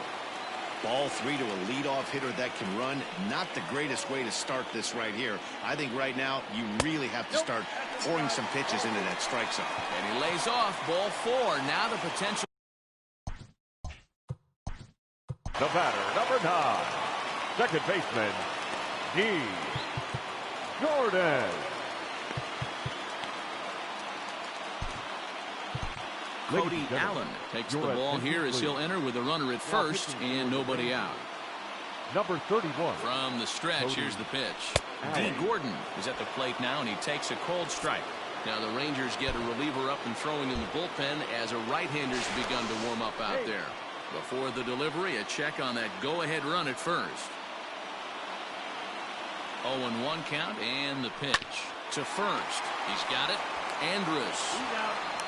Ball 3 to a leadoff hitter that can run. Not the greatest way to start this right here. I think right now you really have to start pouring some pitches into that strike zone. And he lays off. Ball 4. Now the potential. The batter, number 9. Second baseman, D. Jordan. Cody Allen takes the ball here as he'll enter with a runner at first and nobody out. Number 31. From the stretch, here's the pitch. D. Gordon is at the plate now, and he takes a cold strike. Now the Rangers get a reliever up and throwing in the bullpen as a right-hander's begun to warm up out there. Before the delivery, a check on that go-ahead run at first. 0-1 count, and the pitch to first. He's got it. Andrus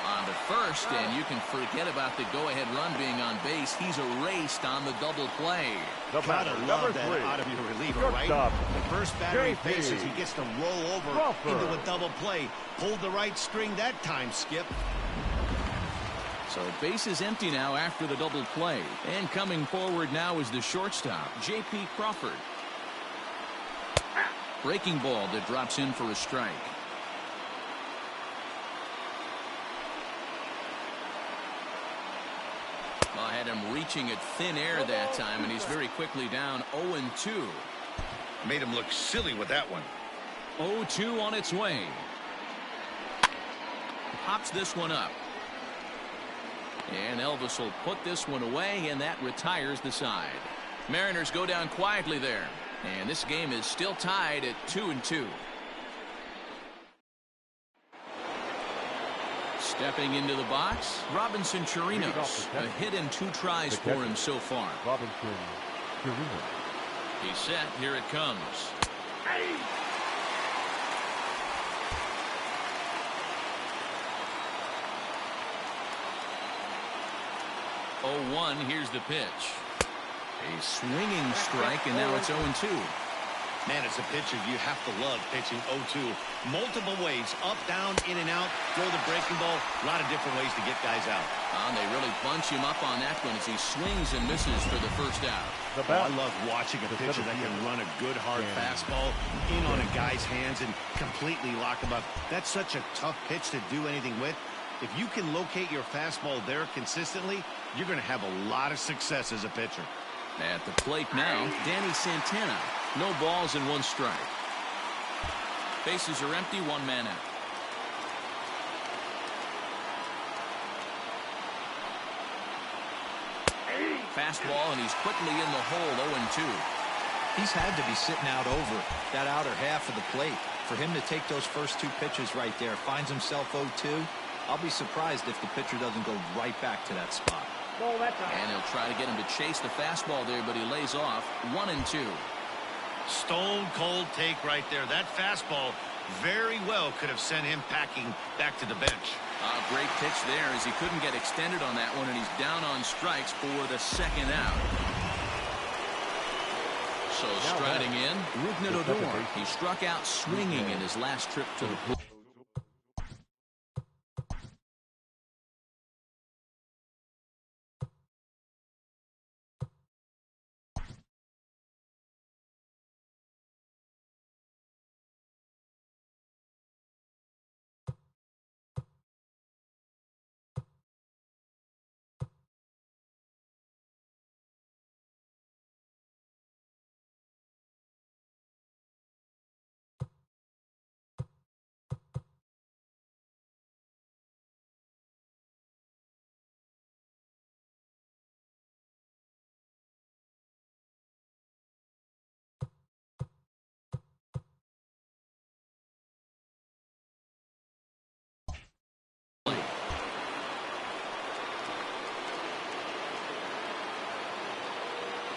on to first, and you can forget about the go-ahead run being on base. He's erased on the double play. Gotta love that out of your reliever, right? The first batter he faces, he gets to roll over into a double play. Pulled the right string that time, Skip. So base is empty now after the double play. And coming forward now is the shortstop, J.P. Crawford. Breaking ball that drops in for a strike. Well, I had him reaching at thin air that time, and he's very quickly down 0-2. Made him look silly with that one. 0-2 on its way. Pops this one up. And Elvis will put this one away, and that retires the side. Mariners go down quietly there. And this game is still tied at 2-2. Stepping into the box, Robinson Chirinos. A hit and 2 tries for him so far. Robinson Chirinos. He's set. Here it comes. 0-1. Here's the pitch. A swinging strike, and now it's 0-2. Man, as a pitcher, you have to love pitching 0-2. Multiple ways, up, down, in and out, throw the breaking ball. A lot of different ways to get guys out. And they really bunch him up on that one as he swings and misses for the first out. I love watching a pitcher that can run a good, hard fastball in on a guy's hands and completely lock him up. That's such a tough pitch to do anything with. If you can locate your fastball there consistently, you're going to have a lot of success as a pitcher. At the plate now, Danny Santana. No balls and 1 strike. Bases are empty, 1 man out. Fastball, and he's quickly in the hole, 0-2. He's had to be sitting out over that outer half of the plate. For him to take those first 2 pitches right there, finds himself 0-2. I'll be surprised if the pitcher doesn't go right back to that spot. And he'll try to get him to chase the fastball there, but he lays off. 1-2. Stone cold take right there. That fastball very well could have sent him packing back to the bench. Great pitch there as he couldn't get extended on that one, and he's down on strikes for the 2nd out. So striding in, Rougned Odor. He struck out swinging in his last trip to the plate.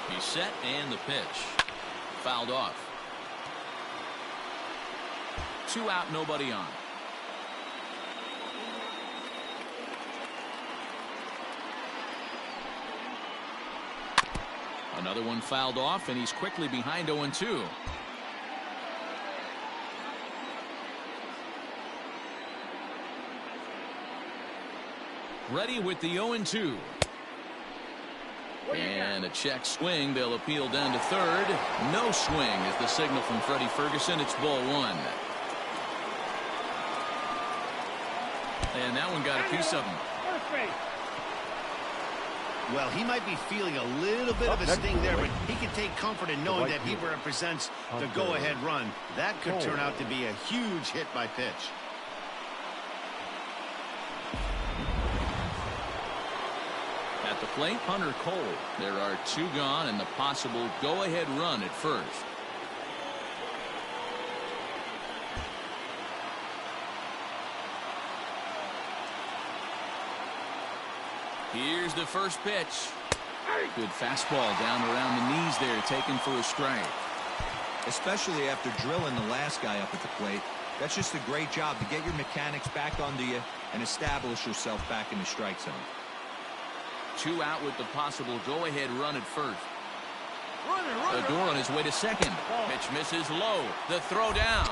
He's set, and the pitch. Fouled off. 2 out, nobody on. Another one fouled off, and he's quickly behind 0-2. Ready with the 0-2. And a check swing. They'll appeal down to 3rd. No swing is the signal from Freddie Ferguson. It's ball 1. And that one got a piece of him. Well, he might be feeling a little bit of a sting there, but he can take comfort in knowing that he represents the go-ahead run. That could turn out to be a huge hit by pitch. At the plate, Hunter Cole. There are 2 gone and the possible go-ahead run at first. Here's the first pitch. Good fastball down around the knees there, taken for a strike. Especially after drilling the last guy up at the plate. That's just a great job to get your mechanics back under you and establish yourself back in the strike zone. 2 out with the possible go-ahead run at first. Odor on his way to 2nd. Pitch misses low. The throw down.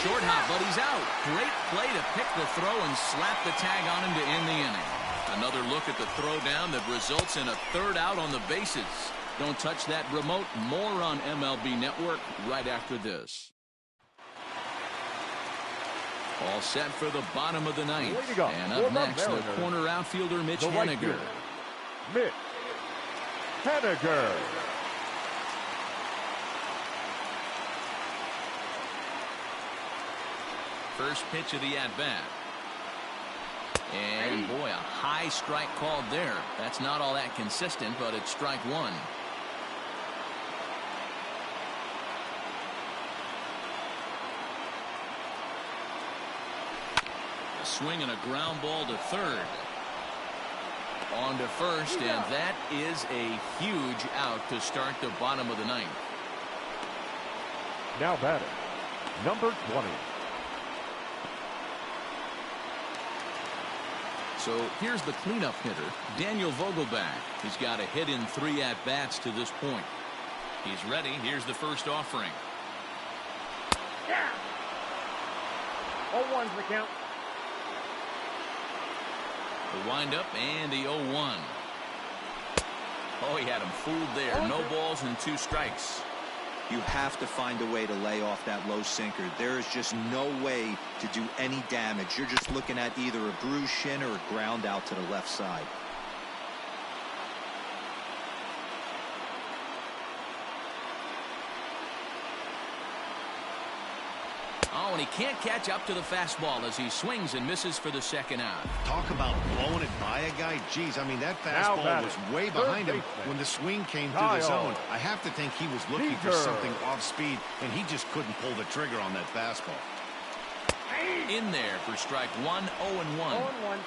Short hop, but he's out. Great play to pick the throw and slap the tag on him to end the inning. Another look at the throw down that results in a 3rd out on the bases. Don't touch that remote. More on MLB Network right after this. All set for the bottom of the 9th. And up next, the corner outfielder Mitch Haniger. Mitch Haniger. First pitch of the at-bat. And boy, a high strike called there. That's not all that consistent, but it's strike 1. A swing and a ground ball to 3rd. On to 1st, and that is a huge out to start the bottom of the 9th. Now batting, number 20. So So here's the cleanup hitter, Daniel Vogelback. He's got a hit in 3 at-bats to this point. He's ready. Here's the first offering. Yeah. 0-1's the count. The windup and the 0-1. Oh, he had him fooled there. No balls and 2 strikes. You have to find a way to lay off that low sinker. There is just no way to do any damage. You're just looking at either a bruised shin or a ground out to the left side. Oh, and he can't catch up to the fastball as he swings and misses for the second out. Talk about blowing it by a guy. Geez, I mean, that fastball was way behind him when the swing came through the zone. I have to think he was looking for something off speed, and he just couldn't pull the trigger on that fastball. In there for strike 1, 0-1. 0-1.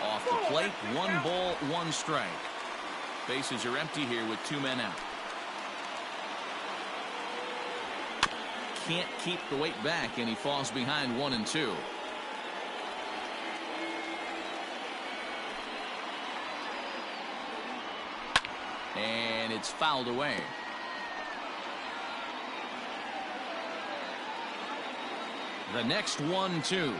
Off the plate, 1 ball, 1 strike. Bases are empty here with 2 men out. Can't keep the weight back, and he falls behind 1 and 2. And it's fouled away. The next 1-2.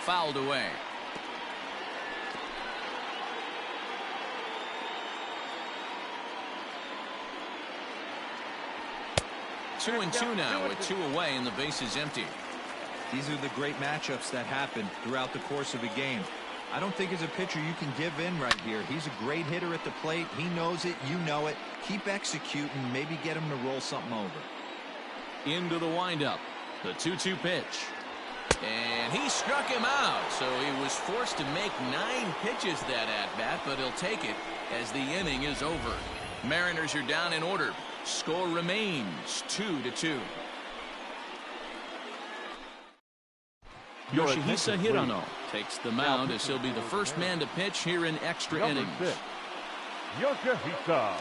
Fouled away. Two and 2 now with 2 away and the base is empty. These are the great matchups that happen throughout the course of a game. I don't think as a pitcher you can give in right here. He's a great hitter at the plate. He knows it. You know it. Keep executing. Maybe get him to roll something over. Into the windup. The 2-2 pitch. And he struck him out, so he was forced to make 9 pitches that at-bat, but he'll take it as the inning is over. Mariners are down in order. Score remains 2-2. Yoshihisa Hirano takes the mound as he'll be the first man to pitch here in extra innings. Yoshihisa Hirano.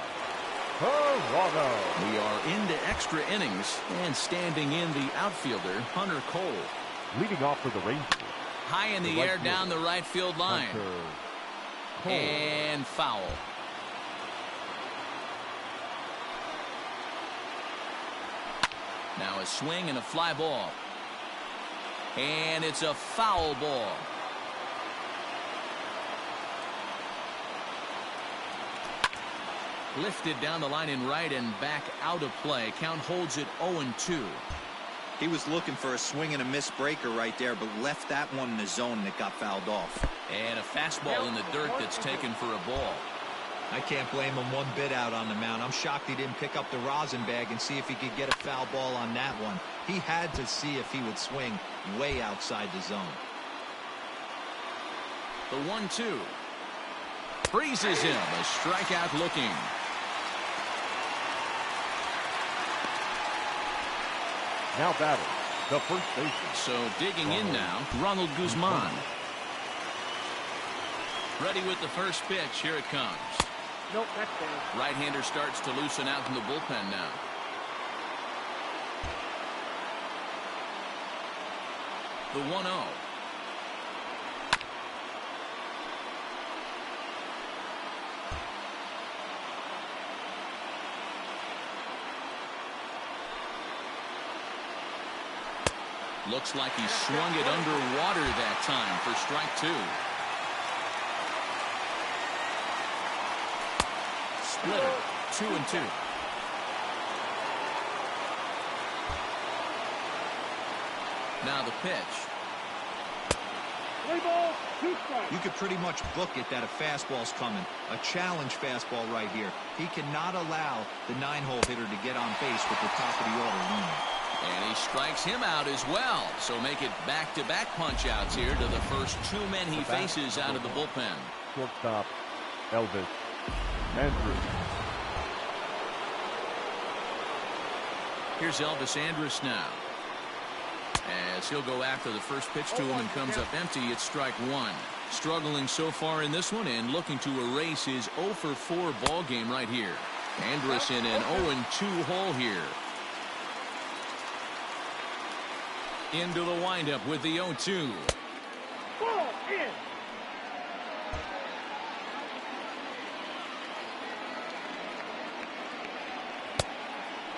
We are into extra innings, and standing in the outfielder, Hunter Cole. Leading off for the Rangers. High in the air down the right field line. And foul. Now a swing and a fly ball. And it's a foul ball. Lifted down the line in right and back out of play. Count holds it 0-2. He was looking for a swing and a miss breaker right there, but left that one in the zone and it got fouled off. And a fastball in the dirt that's taken for a ball. I can't blame him one bit out on the mound. I'm shocked he didn't pick up the rosin bag and see if he could get a foul ball on that one. He had to see if he would swing way outside the zone. The 1-2. Freezes him. A strikeout looking. Now batting, the first baseman. So digging in now, Ronald Guzman. Ready with the first pitch. Here it comes. Nope, that's down. Right-hander starts to loosen out in the bullpen now. The 1-0. Looks like he swung it underwater that time for strike 2. Splitter, 2-2. Now the pitch. 3 balls, 2 strikes. You could pretty much book it that a fastball's coming. A challenge fastball right here. He cannot allow the 9-hole hitter to get on base with the top of the order looming. And he strikes him out as well. So make it back-to-back punch-outs here to the first 2 men he faces out of the bullpen. Shortstop, Elvis Andrus. Here's Elvis Andrus now. As he'll go after the first pitch to him and comes up empty, it's strike one. Struggling so far in this one and looking to erase his 0 for 4 ball game right here. Andrus in an 0-2 hole here. Into the windup with the 0-2. Ball in.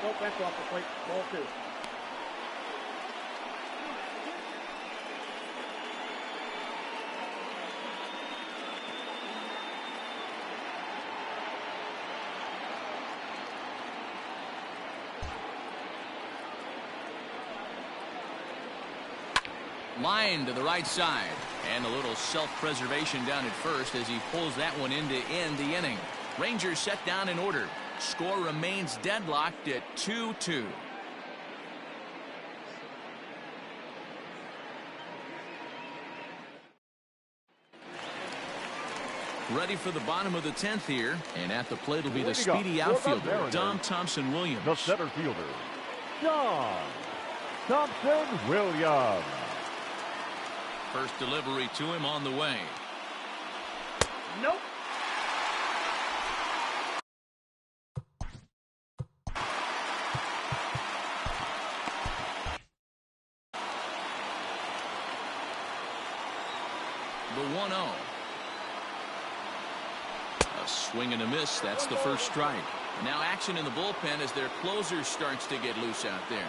Nope, that's off the plate. Ball 2. Line to the right side. And a little self-preservation down at first as he pulls that one in to end the inning. Rangers set down in order. Score remains deadlocked at 2-2. Ready for the bottom of the 10th here. And at the plate will be the speedy outfielder, Dom Thompson-Williams. The center fielder, Dom Thompson-Williams. First delivery to him on the way. Nope. The 1-0. A swing and a miss. That's the first strike. Now action in the bullpen as their closer starts to get loose out there.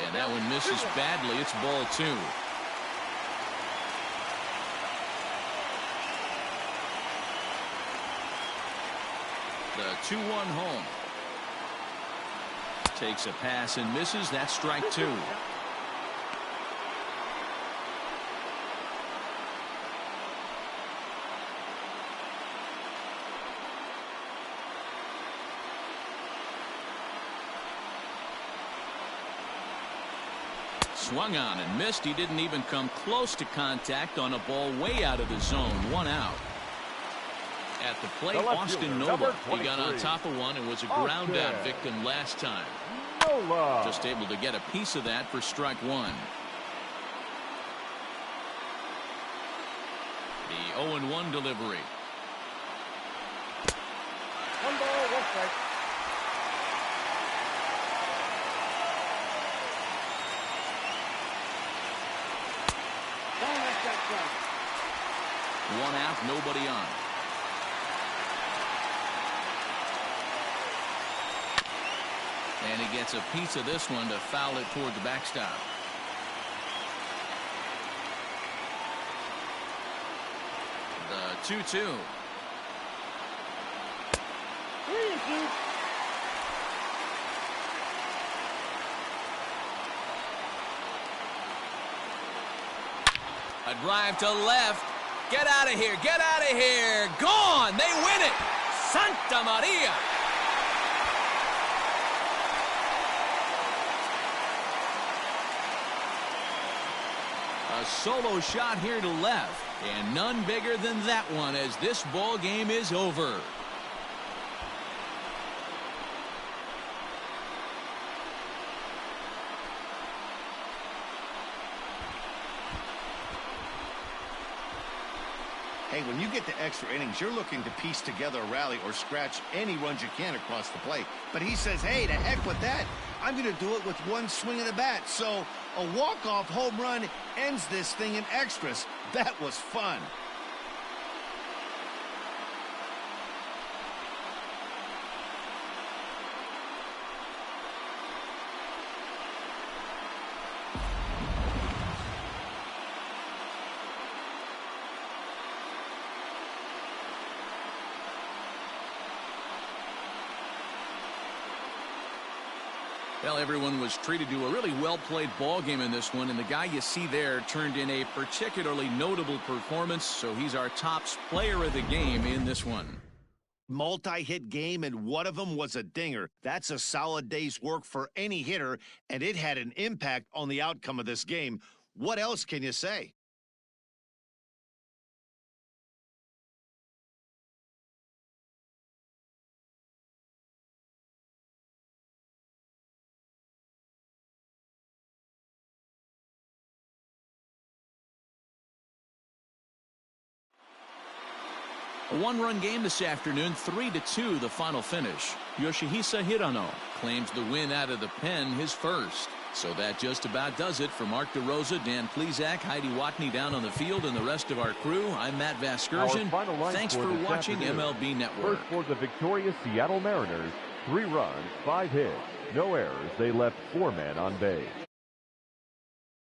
And that one misses badly. It's ball 2. The 2-1 home. Takes a pass and misses. That's strike 2. Swung on and missed. He didn't even come close to contact on a ball way out of the zone. 1 out. At the plate, Austin Nola. He got on top of one and was a ground out victim last time. Nola. Just able to get a piece of that for strike 1. The 0-1 delivery. 1 ball, 1 strike. One out, nobody on. And he gets a piece of this one to foul it toward the backstop. The 2-2. 3-2. A drive to left. Get out of here. Get out of here. Gone. They win it. Santa Maria. A solo shot here to left. And none bigger than that one as this ball game is over. Hey, when you get to extra innings, you're looking to piece together a rally or scratch any runs you can across the plate. But he says, hey, to heck with that. I'm going to do it with one swing of the bat. So a walk-off home run ends this thing in extras. That was fun. Well, everyone was treated to a really well-played ball game in this one, and the guy you see there turned in a particularly notable performance, so he's our top player of the game in this one. Multi-hit game, and one of them was a dinger. That's a solid day's work for any hitter, and it had an impact on the outcome of this game. What else can you say? A one-run game this afternoon, 3-2 the final finish. Yoshihisa Hirano claims the win out of the pen, his first. So that just about does it. For Mark DeRosa, Dan Plesac, Heidi Watney down on the field, and the rest of our crew, I'm Matt Vasgersian. Thanks for watching MLB Network. First for the victorious Seattle Mariners, 3 runs, 5 hits, no errors. They left 4 men on base.